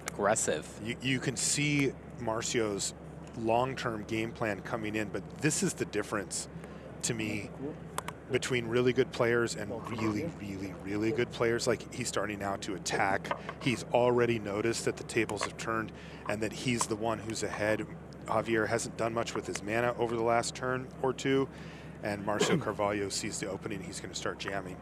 Aggressive. You can see Marcio's long-term game plan coming in, but this is the difference to me between really good players and really, really, really good players. Like, he's starting now to attack. He's already noticed that the tables have turned and that he's the one who's ahead. Javier hasn't done much with his mana over the last turn or 2. And Marcio Carvalho sees the opening, he's going to start jamming.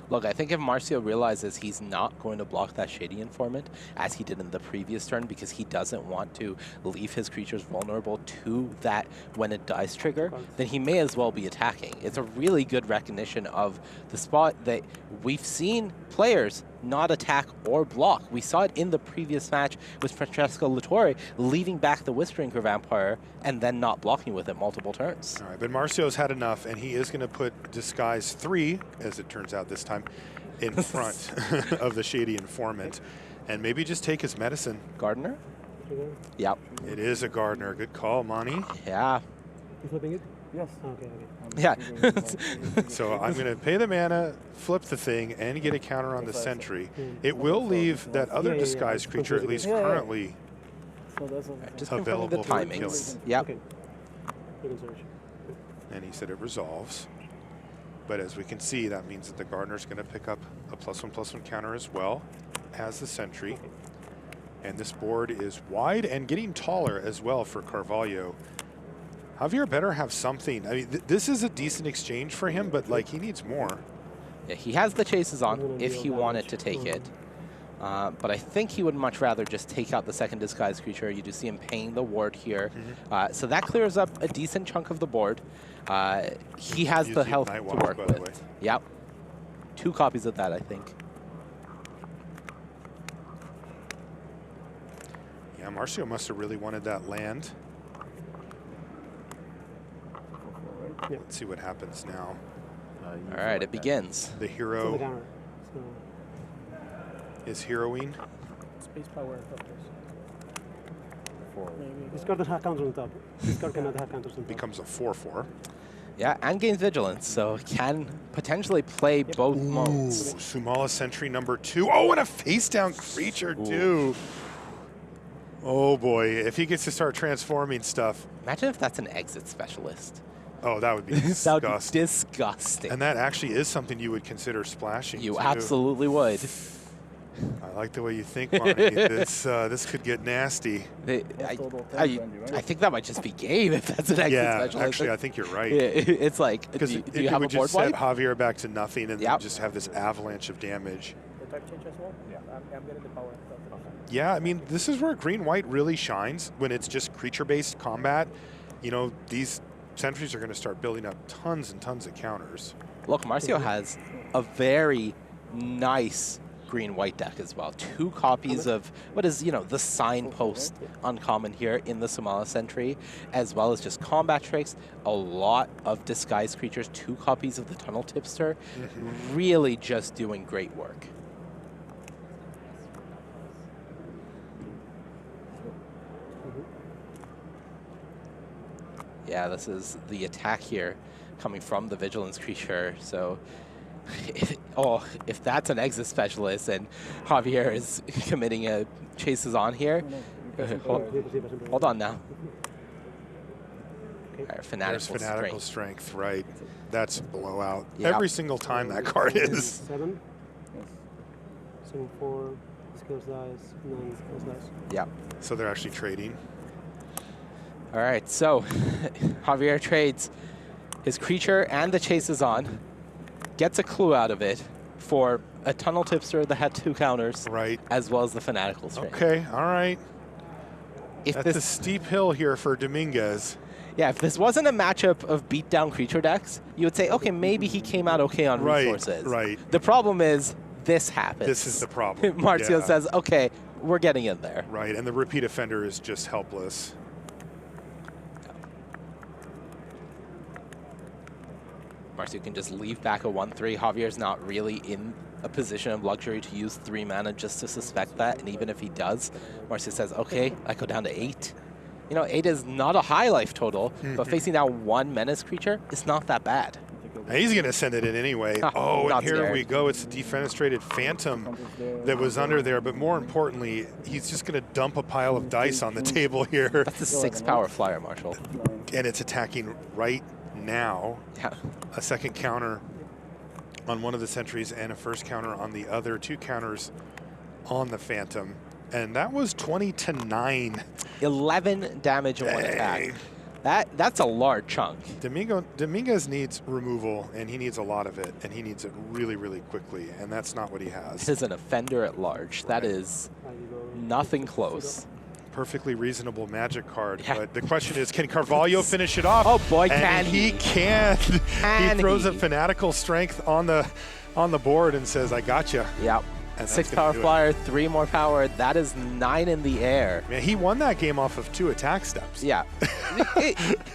Look, I think if Marcio realizes he's not going to block that Shady Informant, as he did in the previous turn, because he doesn't want to leave his creatures vulnerable to that when it dies trigger, then he may as well be attacking. It's a really good recognition of the spot that we've seen players not attack or block. We saw it in the previous match with Francesco Latorre leaving back the Whispering Vampire and then not blocking with it multiple turns. All right, but Marcio's had enough, and he is going to put Disguise 3, as it turns out this time, in front of the Shady Informant, and maybe just take his medicine. Gardener? Yep. It is a Gardener. Good call, Monty. Yeah. You flipping it? Yes. Okay. Yeah. So I'm going to pay the mana, flip the thing, and get a counter on the Sentry. It will leave that other disguised creature, at least currently, So that's Just confirming the available for killing. timings. Yep. Okay. You can search. And he said it resolves. But as we can see, that means that the Gardener's going to pick up a +1/+1 counter as well as the Sentry. And this board is wide and getting taller as well for Carvalho. Javier better have something. I mean, this is a decent exchange for him, but like, he needs more. Yeah, he has the chases on if he wanted to take it. But I think he would much rather just take out the second disguised creature. You do see him paying the ward here. So that clears up a decent chunk of the board. He has the health to work with. Yep. 2 copies of that, I think. Yeah, Marcio must have really wanted that land. Let's see what happens now. All right, it begins. The It's on hero the counter. So is heroing. space power. This card doesn't have counters on top. This card cannot have counters on top. Becomes a 4/4. Yeah, and gains vigilance, so can potentially play both modes. Sumala Sentry number 2. Oh, and a face-down creature, too. Oh, boy. If he gets to start transforming stuff. Imagine if that's an exit specialist. Oh, that would be disgusting. That would be disgusting. And that actually is something you would consider splashing. You too. absolutely would. I like the way you think, Monty. This could get nasty. I think that might just be game if that's an exit specialist. Actually, I think you're right. It's like, Because do it you have a would board just set wipe? Javier back to nothing and then just have this avalanche of damage. The type change as well? Yeah. I'm getting the power. Yeah, I mean, this is where green-white really shines when it's just creature-based combat. You know, these sentries are going to start building up tons and tons of counters. Look, Marcio has a very nice green-white deck as well. 2 copies of what is, the signpost uncommon here in the Sumala Sentry, as well as just combat tricks, a lot of disguised creatures, 2 copies of the Tunnel Tipster, really just doing great work. Yeah, this is the attack here coming from the Vigilance creature, so if that's an exit specialist and Javier is committing a chases on here, hold on now. Right, Fanatical strength, right. That's a blowout. Yep. Every single time that card is. 7. 7/4. Skills dice. 9 skills dice. Yeah. So they're actually trading. All right, so Javier trades his creature and the Chase is on, gets a clue out of it for a Tunnel Tipster that had 2 counters, Right. as well as the Fanatical Strength. Okay, all right. If That's a this, steep hill here for Dominguez. yeah, if this wasn't a matchup of beat-down creature decks, you would say, okay, maybe he came out okay on Right, resources. right. The problem is this happens. This is the problem. Marcio Yeah. says, okay, we're getting in there. Right, and the repeat offender is just helpless. Marcio can just leave back a 1/3. Javier's not really in a position of luxury to use 3 mana just to suspect that, and even if he does, Marcio says, okay, I go down to 8. You know, 8 is not a high life total, but facing down 1 menace creature is not that bad. And he's going to send it in anyway. Oh, Not and here scared. we go. It's a defenestrated Phantom that was under there, but more importantly, he's just going to dump a pile of dice on the table here. That's a 6-power flyer, Marshall. And it's attacking right now. Yeah. A second counter on one of the sentries and a first counter on the other. 2 counters on the Phantom. And that was 20-9. 11 damage in 1 attack. That's a large chunk. Dominguez needs removal, and he needs a lot of it, and he needs it really, really quickly, and that's not what he has. This is an offender at large. That is nothing close. Perfectly reasonable Magic card, Yeah. but the question is, can Carvalho finish it off? Oh boy, and can he can. Can he throws a he? Fanatical Strength on the board and says, I gotcha. Yep. And that's 6-power gonna do it. flyer, 3 more power. That is 9 in the air. Man, he won that game off of 2 attack steps. Yeah.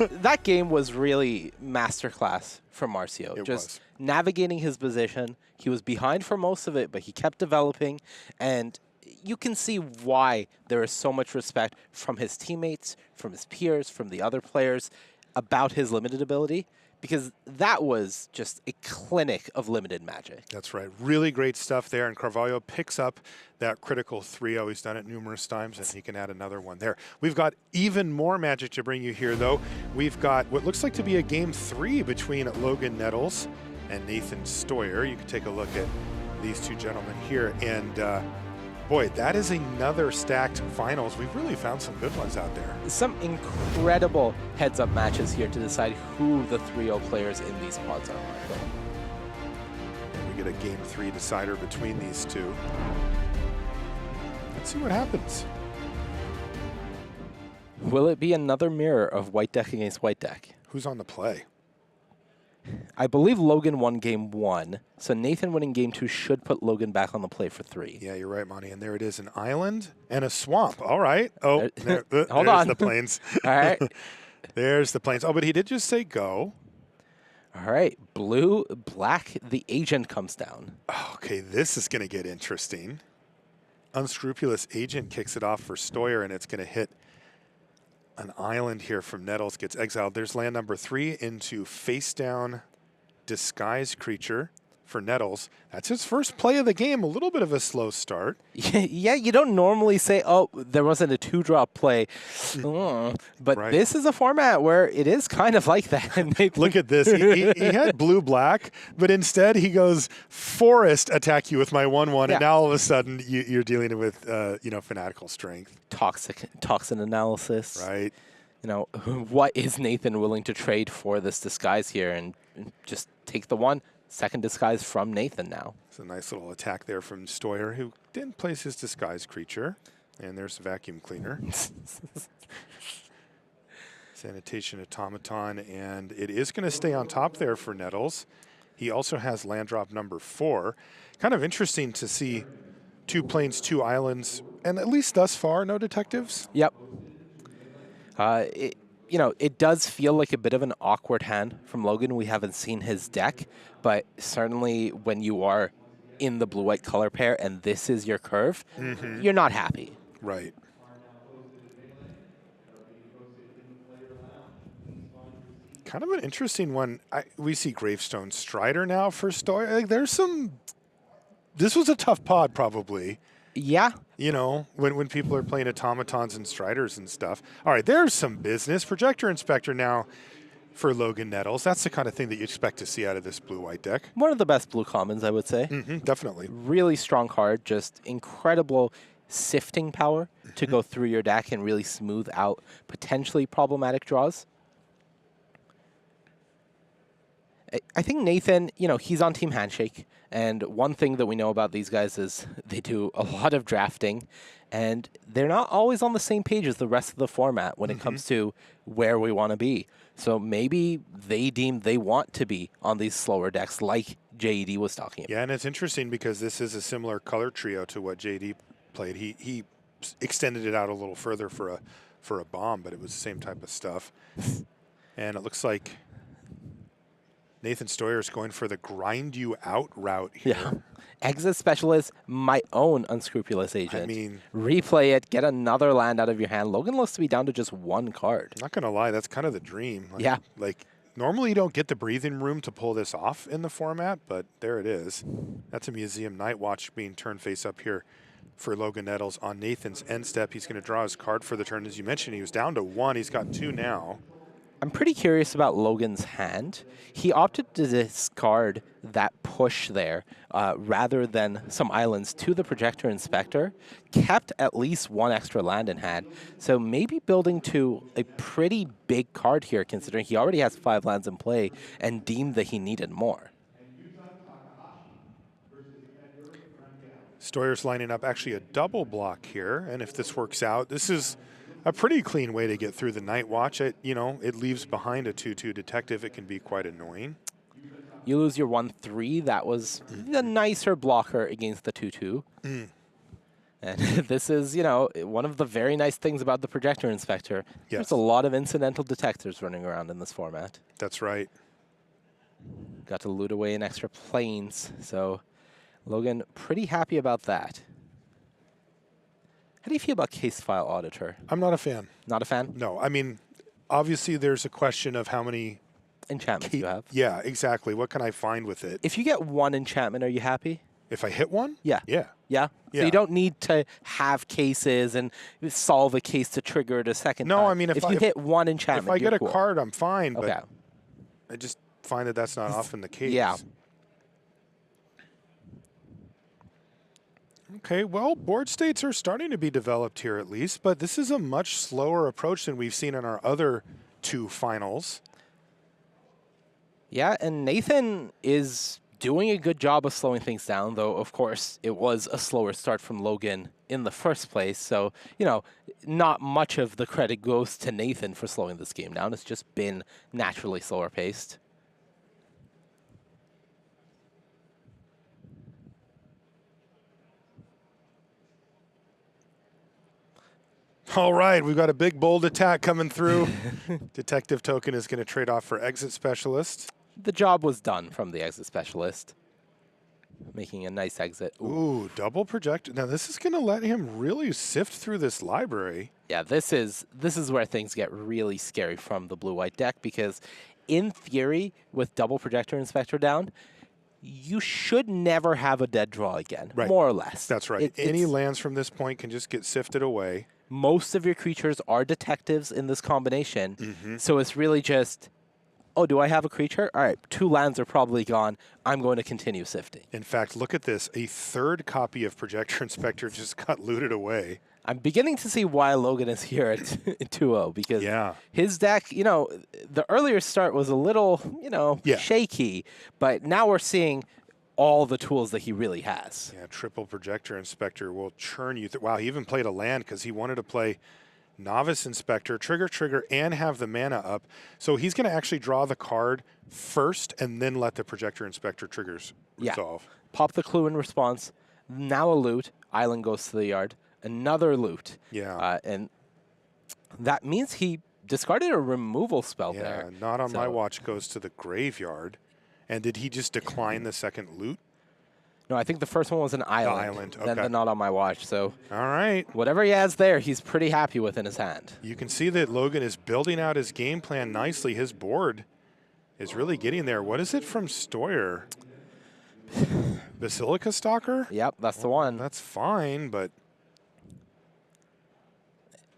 That game was really masterclass from Marcio. It Just was. navigating his position. He was behind for most of it, but he kept developing. And you can see why there is so much respect from his teammates, from his peers, from the other players about his limited ability. Because that was just a clinic of limited magic. That's right. Really great stuff there. And Carvalho picks up that critical 3. He's done it numerous times, and he can add another one there. We've got even more magic to bring you here, though. We've got what looks like to be a game 3 between Logan Nettles and Nathan Steuer. You can take a look at these 2 gentlemen here. And boy, that is another stacked finals. We've really found some good ones out there. Some incredible heads-up matches here to decide who the 3-0 players in these pods are. And we get a game 3 decider between these 2. Let's see what happens. Will it be another mirror of white deck against white deck? Who's on the play? I believe Logan won game 1, so Nathan winning game 2 should put Logan back on the play for 3. Yeah, you're right, Monty. And there it is, an island and a swamp. All right. Oh, Hold there's on. the plains. All right. There's the plains. Oh, but he did just say go. All right. Blue, black, the agent comes down. Okay, this is going to get interesting. Unscrupulous Agent kicks it off for Steuer, and it's going to hit an island here from Nettles, gets exiled. There's land number 3 into face down disguise creature for Nettles. That's his first play of the game. A little bit of a slow start. Yeah, you don't normally say, oh, there wasn't a 2-drop play. But Right. this is a format where it is kind of like that. And Look at this. He had blue-black, but instead he goes forest attack you with my 1/1, Yeah. and now all of a sudden you're dealing with Fanatical Strength. toxin analysis. Right. You know, what is Nathan willing to trade for this disguise here? And just take the 1. Second disguise from Nathan now. It's a nice little attack there from Steuer, who didn't place his disguise creature. And there's the vacuum cleaner. Sanitation automaton, and it is going to stay on top there for Nettles. He also has land drop number 4. Kind of interesting to see 2 plains, 2 islands, and at least thus far, no detectives. Yep. It does feel like a bit of an awkward hand from Logan. We haven't seen his deck, but certainly when you are in the blue-white color pair and this is your curve, you're not happy. Right. Kind of an interesting one. We see Gravestone Strider now for Steuer. Like, there's some... This was a tough pod, probably. Yeah. You know, when people are playing automatons and striders and stuff. All right, there's some business. Projector Inspector now for Logan Nettles. That's the kind of thing that you expect to see out of this blue-white deck. One of the best blue commons, I would say. Definitely. Really strong card, just incredible sifting power to go through your deck and really smooth out potentially problematic draws. I think Nathan, he's on Team Handshake, and one thing that we know about these guys is they do a lot of drafting, and they're not always on the same page as the rest of the format when it comes to where we want to be. So maybe they deem they want to be on these slower decks like JED was talking about. Yeah, and it's interesting because this is a similar color trio to what JD played. He extended it out a little further for a bomb, but it was the same type of stuff. And it looks like Nathan Steuer is going for the grind you out route here. Yeah. Exit Specialist, my own unscrupulous agent. I mean, replay it, get another land out of your hand. Logan looks to be down to just one card. I'm not going to lie, that's kind of the dream. Yeah. Like, normally you don't get the breathing room to pull this off in the format, but there it is. That's a Museum Night Watch being turned face up here for Logan Nettles on Nathan's end step. He's going to draw his card for the turn. As you mentioned, he was down to 1. He's got 2 now. I'm pretty curious about Logan's hand. He opted to discard that push there rather than some islands to the Projector Inspector, kept at least 1 extra land in hand. So maybe building to a pretty big card here, considering he already has 5 lands in play and deemed that he needed more. Steuer's lining up actually a double block here, and if this works out, this is a pretty clean way to get through the Night Watch. It leaves behind a 2/2 Detective. It can be quite annoying. You lose your 1/3. That was the nicer blocker against the 2/2. And this is, one of the very nice things about the Projector Inspector. Yes. There's a lot of incidental detectors running around in this format. That's right. Got to loot away an extra planes, so Logan pretty happy about that. How do you feel about Case File Auditor? I'm not a fan. Not a fan? No, I mean, obviously there's a question of how many Enchantments you have. Yeah, exactly. What can I find with it? If you get 1 enchantment, are you happy? If I hit one? Yeah. Yeah. Yeah? So Yeah. you don't need to have cases and solve a case to trigger it a second No, time. I mean, if you hit 1 enchantment, If I get you're a cool. card, I'm fine, but Okay. I just find that that's not often the case. Yeah. Okay, well, board states are starting to be developed here at least, but this is a much slower approach than we've seen in our other 2 finals. Yeah, and Nathan is doing a good job of slowing things down, though, of course, it was a slower start from Logan in the first place. So, not much of the credit goes to Nathan for slowing this game down. It's just been naturally slower paced. All right, we've got a big, bold attack coming through. Detective token is going to trade off for Exit Specialist. The job was done from the Exit Specialist, making a nice exit. Ooh, double projector. Now, this is going to let him really sift through this library. Yeah, this is where things get really scary from the blue-white deck, because in theory, with double Projector Inspector down, you should never have a dead draw again, Right. more or less. That's right. Any lands from this point can just get sifted away. Most of your creatures are detectives in this combination, so it's really just, oh, do I have a creature? All right, 2 lands are probably gone. I'm going to continue sifting. In fact, look at this. A 3rd copy of Projector Inspector just got looted away. I'm beginning to see why Logan is here at 2-0, because his deck, the earlier start was a little, shaky, but now we're seeing all the tools that he really has. Yeah, triple Projector Inspector will churn you. Wow, he even played a land because he wanted to play Novice Inspector, trigger, and have the mana up. So he's going to actually draw the card first and then let the Projector Inspector triggers resolve. Pop the clue in response. Now a loot. Island goes to the yard. Another loot. Yeah. And that means he discarded a removal spell there. Yeah, not on my watch goes to the graveyard. And did he just decline the second loot? No, I think the first one was an island. Island, Then okay. the not on my watch. So All right. whatever he has there, he's pretty happy with in his hand. You can see that Logan is building out his game plan nicely. His board is really getting there. What is it from Steuer? Basilica Stalker? Yep, that's the one. That's fine, but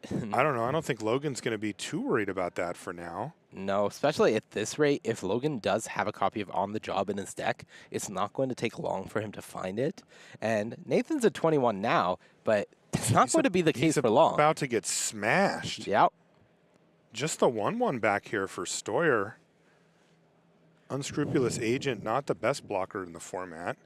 I don't know. I don't think Logan's going to be too worried about that for now. No, especially at this rate, if Logan does have a copy of On the Job in his deck, it's not going to take long for him to find it. And Nathan's at 21 now, but It's not going to be the case for long. About to get smashed. Yep. Just the 1-1 back here for Steuer. Unscrupulous agent, not the best blocker in the format.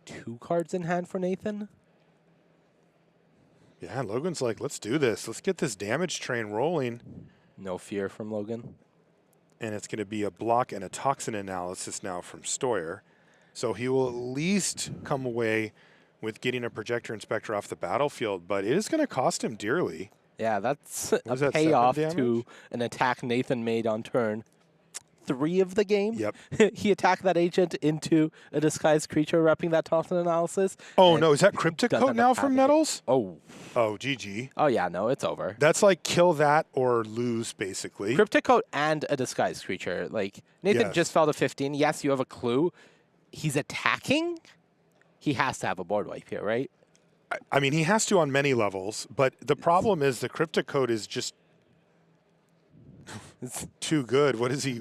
Two cards in hand for Nathan. Yeah, Logan's like, let's do this. Let's get this damage train rolling. No fear from Logan. And it's going to be a block and a toxin analysis now from Steuer. So he will at least come away with getting a projector inspector off the battlefield, but it is going to cost him dearly. Yeah, that's Was a that payoff 7 to damage? an attack Nathan made on turn 3 of the game. Yep. He attacked that agent into a disguised creature, repping that toxin analysis. Oh, and no, is that Cryptic does Coat end now up from having it. Nettles? Oh. Oh, GG. Oh, yeah, no, it's over. That's like kill that or lose, basically. Cryptic Coat and a disguised creature. Like, Nathan Yes. just fell to 15. Yes, you have a clue. He's attacking. He has to have a board wipe here, right? I mean, he has to on many levels, but the problem is the Cryptic Coat is just too good. What is he?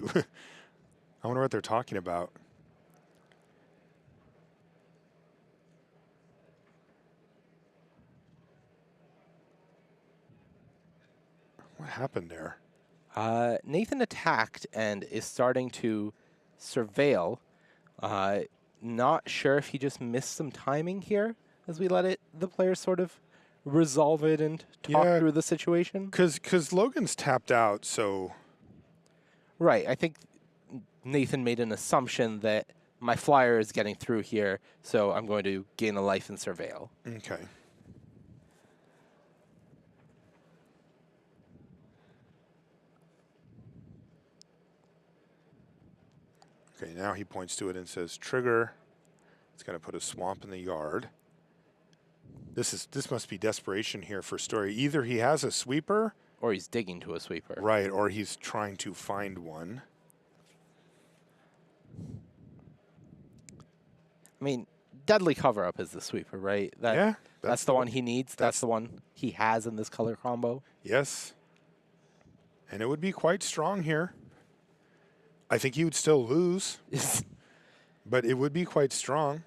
I wonder what they're talking about. What happened there? Nathan attacked and is starting to surveil. Not sure if he just missed some timing here as we let the players sort of resolve it and talk Yeah. through the situation. Because Logan's tapped out, so Right. I think Nathan made an assumption that my flyer is getting through here, so I'm going to gain a life and surveil. okay. Okay, now he points to it and says, trigger. It's going to put a swamp in the yard. This must be desperation here for Steuer. Either he has a sweeper, Or he's digging to a sweeper. right, or he's trying to find one. I mean, deadly cover-up is the sweeper, right? Yeah, That's the one he needs. That's the one he has in this color combo. Yes. And it would be quite strong here. I think he would still lose, but it would be quite strong.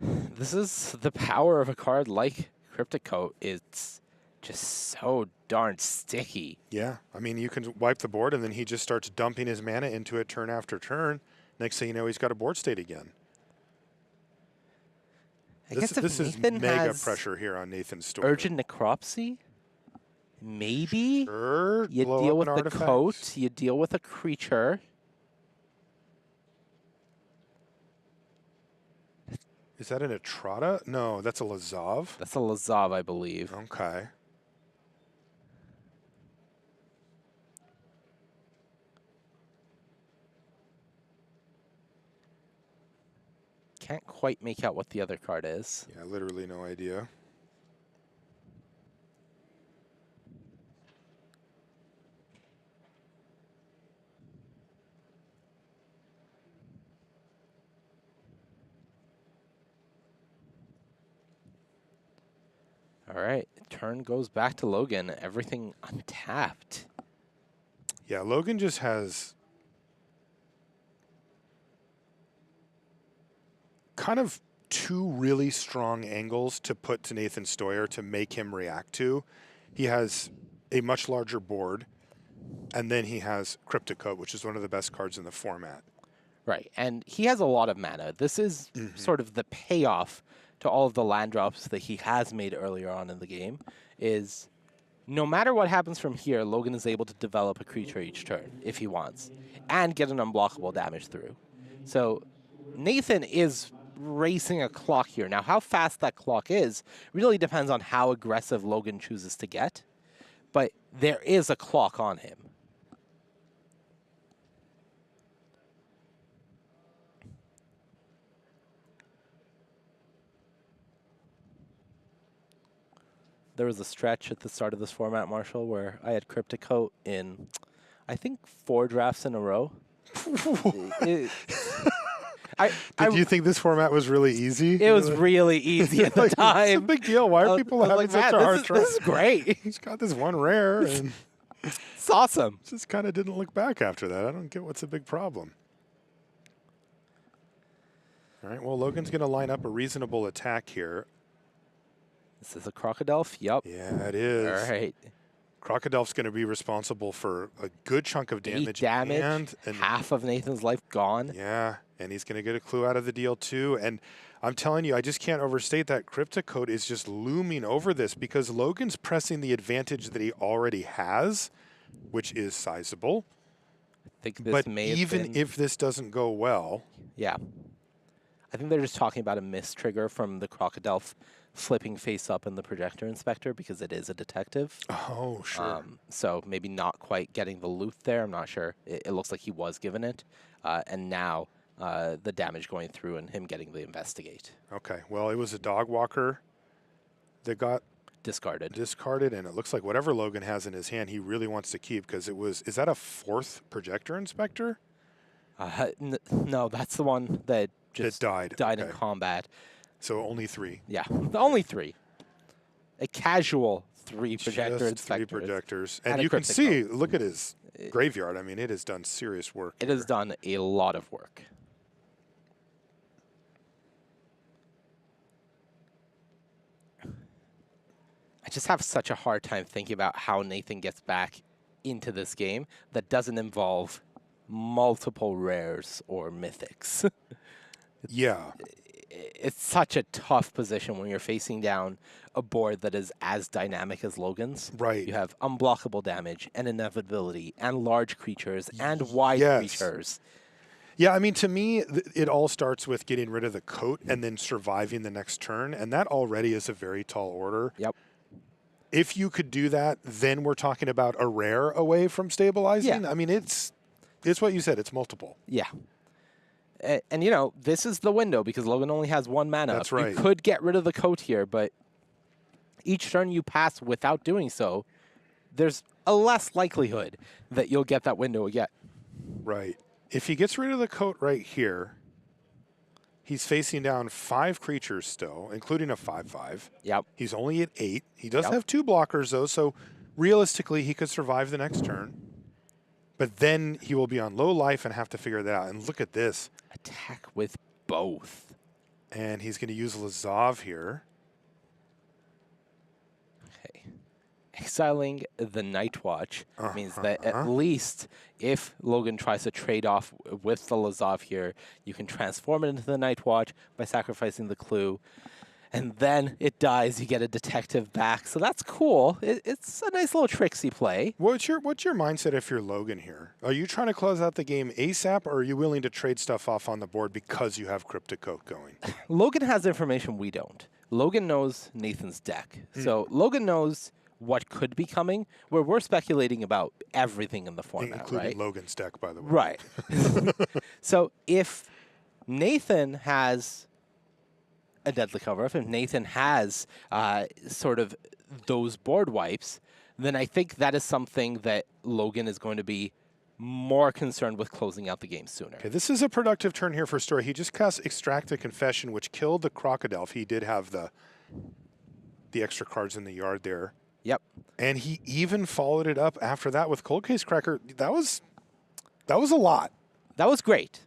This is the power of a card like Cryptic Coat. It's just so darn sticky. Yeah, I mean, you can wipe the board, and then he just starts dumping his mana into it turn after turn. Next thing you know, he's got a board state again. I This guess if is Nathan mega has pressure here on Nathan's Steuer. Urgent Necropsy, maybe Sure, you blow deal up with an the artifact. coat, you deal with a creature. Is that an Etrata? No, that's a Lazov. That's a Lazav, I believe. Okay. Can't quite make out what the other card is. Yeah, literally no idea. All right, turn goes back to Logan. Everything untapped. Yeah, Logan just has kind of two really strong angles to put to Nathan Steuer to make him react to. He has a much larger board, and then he has Cryptic Coat, which is one of the best cards in the format. Right, and he has a lot of mana. This is sort of the payoff to all of the land drops that he has made earlier on in the game, is no matter what happens from here, Logan is able to develop a creature each turn, if he wants, and get an unblockable damage through. So Nathan is racing a clock here. Now, how fast that clock is really depends on how aggressive Logan chooses to get, but there is a clock on him. There was a stretch at the start of this format, Marshall, where I had Cryptic Coat in, I think, 4 drafts in a row. Did you think this format was really easy? It was really easy at the time. It's a big deal. Why I are was- people I was having like, such "Man, a hard this time? is great. He's got this one rare. And It's awesome. Just kind of didn't look back after that. I don't get what's the big problem. All right, well, Logan's going to line up a reasonable attack here. This is a Crocodile? Yup. Yeah, it is. All right. Crocodile's going to be responsible for a good chunk of damage. 8 damage, and half of Nathan's life gone. Yeah, and he's going to get a clue out of the deal too. And I'm telling you, I just can't overstate that Crypticode is just looming over this because Logan's pressing the advantage that he already has, which is sizable. I think this but may have even been, if this doesn't go well. Yeah. I think they're just talking about a miss trigger from the Crocodile flipping face up in the projector inspector because it is a detective. Oh, sure. So maybe not quite getting the loot there. I'm not sure. It looks like he was given it. And now the damage going through and him getting the investigate. Okay. Well, it was a dog walker that got discarded, and it looks like whatever Logan has in his hand, he really wants to keep because it was. Is that a 4th projector inspector? No, that's the one that just died in combat. So only 3. Yeah, only 3. A casual 3 projector inspectors. 3 projectors. And you can see, look at his graveyard. I mean, it has done serious work. It has done a lot of work. I just have such a hard time thinking about how Nathan gets back into this game that doesn't involve multiple rares or mythics. Yeah. It's such a tough position when you're facing down a board that is as dynamic as Logan's. Right. You have unblockable damage and inevitability and large creatures and wide creatures. Yeah, I mean, to me, it all starts with getting rid of the coat and then surviving the next turn, and that already is a very tall order. Yep. If you could do that, then we're talking about a rare away from stabilizing. Yeah. I mean, it's what you said. It's multiple. Yeah. And, you know, this is the window because Logan only has 1 mana. That's right. You could get rid of the coat here, but each turn you pass without doing so, there's a less likelihood that you'll get that window again. Right. If he gets rid of the coat right here, he's facing down 5 creatures still, including a 5/5. Yep. He's only at 8. He does have 2 blockers, though, so realistically he could survive the next turn. But then he will be on low life and have to figure that out. And look at this. Attack with both. And he's going to use Lazav here. Okay. Exiling the Night Watch means that at least if Logan tries to trade off with the Lazav here, you can transform it into the Night Watch by sacrificing the clue. And then it dies, you get a detective back. So that's cool. It's a nice little tricksy play. What's your mindset if you're Logan here? Are you trying to close out the game ASAP, or are you willing to trade stuff off on the board because you have Crypticoat going? Logan has information we don't. Logan knows Nathan's deck. So Logan knows what could be coming, where we're speculating about everything in the format, including right? Logan's deck, by the way. Right. So if Nathan has a deadly cover, if Nathan has sort of those board wipes, then I think that is something that Logan is going to be more concerned with closing out the game sooner. Okay, this is a productive turn here for Steuer. He just cast Extract the Confession, which killed the Crocodile. He did have the extra cards in the yard there. Yep. And he even followed it up after that with Cold Case Cracker. That was a lot. That was great.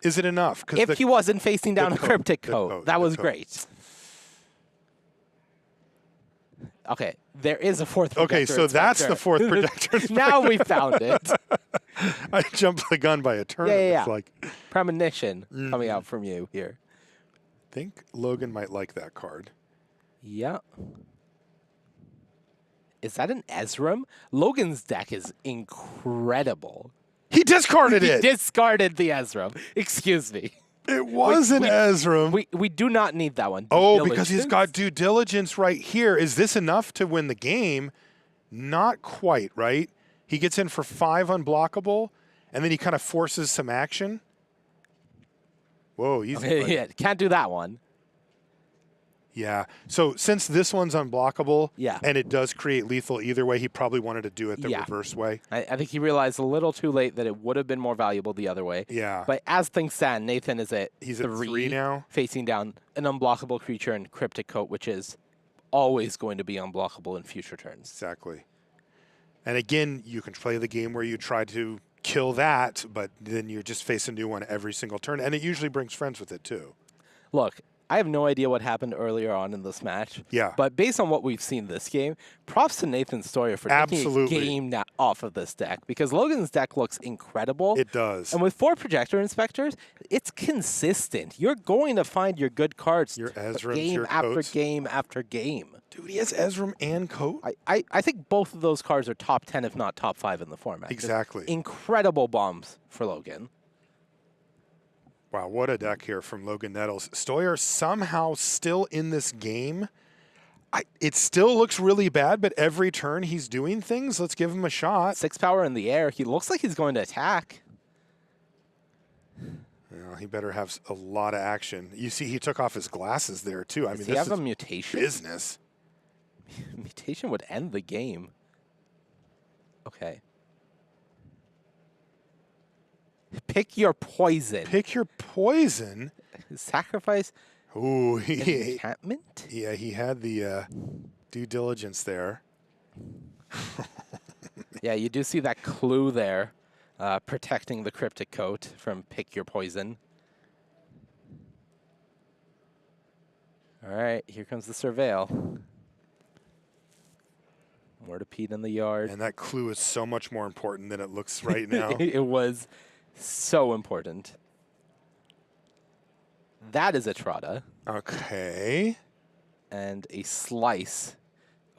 Is it enough? If he wasn't facing down a Cryptic Code, that was great. Okay, there is a 4th projector. Okay, so that's the 4th projector. Now we found it. I jumped the gun by a turn. Yeah. It's like Premonition coming out from you here. I think Logan might like that card. Yeah. Is that an Ezram? Logan's deck is incredible. He discarded He it. discarded the Ezram. Excuse me. It was an Ezram. We do not need that one. Oh, because he's got Due Diligence right here. Is this enough to win the game? Not quite, right? He gets in for 5 unblockable, and then he kind of forces some action. Whoa, easy. Yeah, can't do that one. Yeah. So since this one's unblockable, Yeah. and it does create lethal either way, he probably wanted to do it the reverse way. I think he realized a little too late that it would have been more valuable the other way. Yeah. But as things stand, Nathan is at He's at 3 now. facing down an unblockable creature and Cryptic Coat, which is always going to be unblockable in future turns. Exactly. And again, you can play the game where you try to kill that, but then you just face a new one every single turn, and it usually brings friends with it too. Look, I have no idea what happened earlier on in this match. Yeah. But based on what we've seen this game, props to Nathan Steuer for taking his game off of this deck, because Logan's deck looks incredible. It does. And with 4 Projector Inspectors, it's consistent. You're going to find your good cards Your Ezrams, game your after Coats. game after game. Dude, he has Ezram and Coat? I think both of those cards are top 10, if not top 5 in the format. Just Exactly. incredible bombs for Logan. Wow, what a deck here from Logan Nettles. Steuer somehow still in this game. It still looks really bad, but every turn he's doing things. Let's give him a shot. 6 power in the air. He looks like he's going to attack. Well, he better have a lot of action. You see he took off his glasses there, too. I mean, Does he this have a is mutation? business. Mutation would end the game. Okay. Pick your poison. Pick your poison. Sacrifice Ooh, an enchantment? yeah, he had the due diligence there. Yeah, you do see that clue there, protecting the Cryptic Coat from Pick Your Poison. All right, here comes the Surveil. More to Pete in the yard. And that clue is so much more important than it looks right now. It was so important. That is a Trotta. Okay. And a Slice.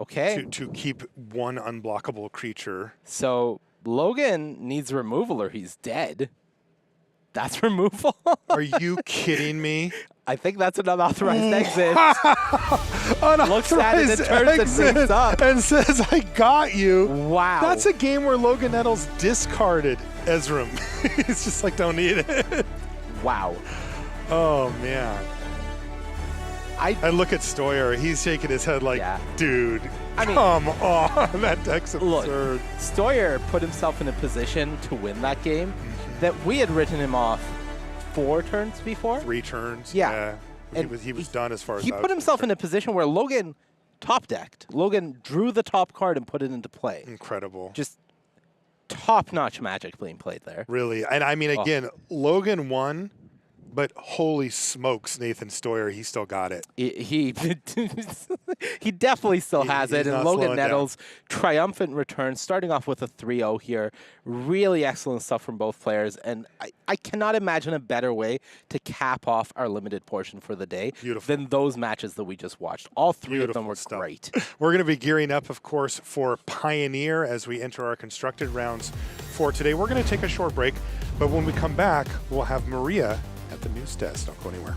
Okay. To keep one unblockable creature. So Logan needs removal or he's dead. That's removal? Are you kidding me? I think that's an unauthorized exit. Looks at it and turns and picks up. And says, I got you. Wow. That's a game where Logan Nettles discarded Ezram. It's just like, don't need it. Wow. Oh, man. I look at Steuer. He's shaking his head like, Yeah. dude, I mean, come on. That deck's Look, absurd. Steuer put himself in a position to win that game that we had written him off 4 turns before. 3 turns. Yeah. He was done as far as He put himself in a position where Logan top decked. Logan drew the top card and put it into play. Incredible. Just top-notch Magic being played there. Really. And I mean, again, Logan won, but holy smokes, Nathan Steuer, he still got it. He definitely still has He's it. And not Logan slowing down. Nettles, triumphant return, starting off with a 3-0 here. Really excellent stuff from both players. And I cannot imagine a better way to cap off our limited portion for the day than those matches that we just watched. All 3 of them were stuff. great. We're going to be gearing up, of course, for Pioneer as we enter our constructed rounds for today. We're going to take a short break, but when we come back, we'll have Maria at the news desk. Don't go anywhere.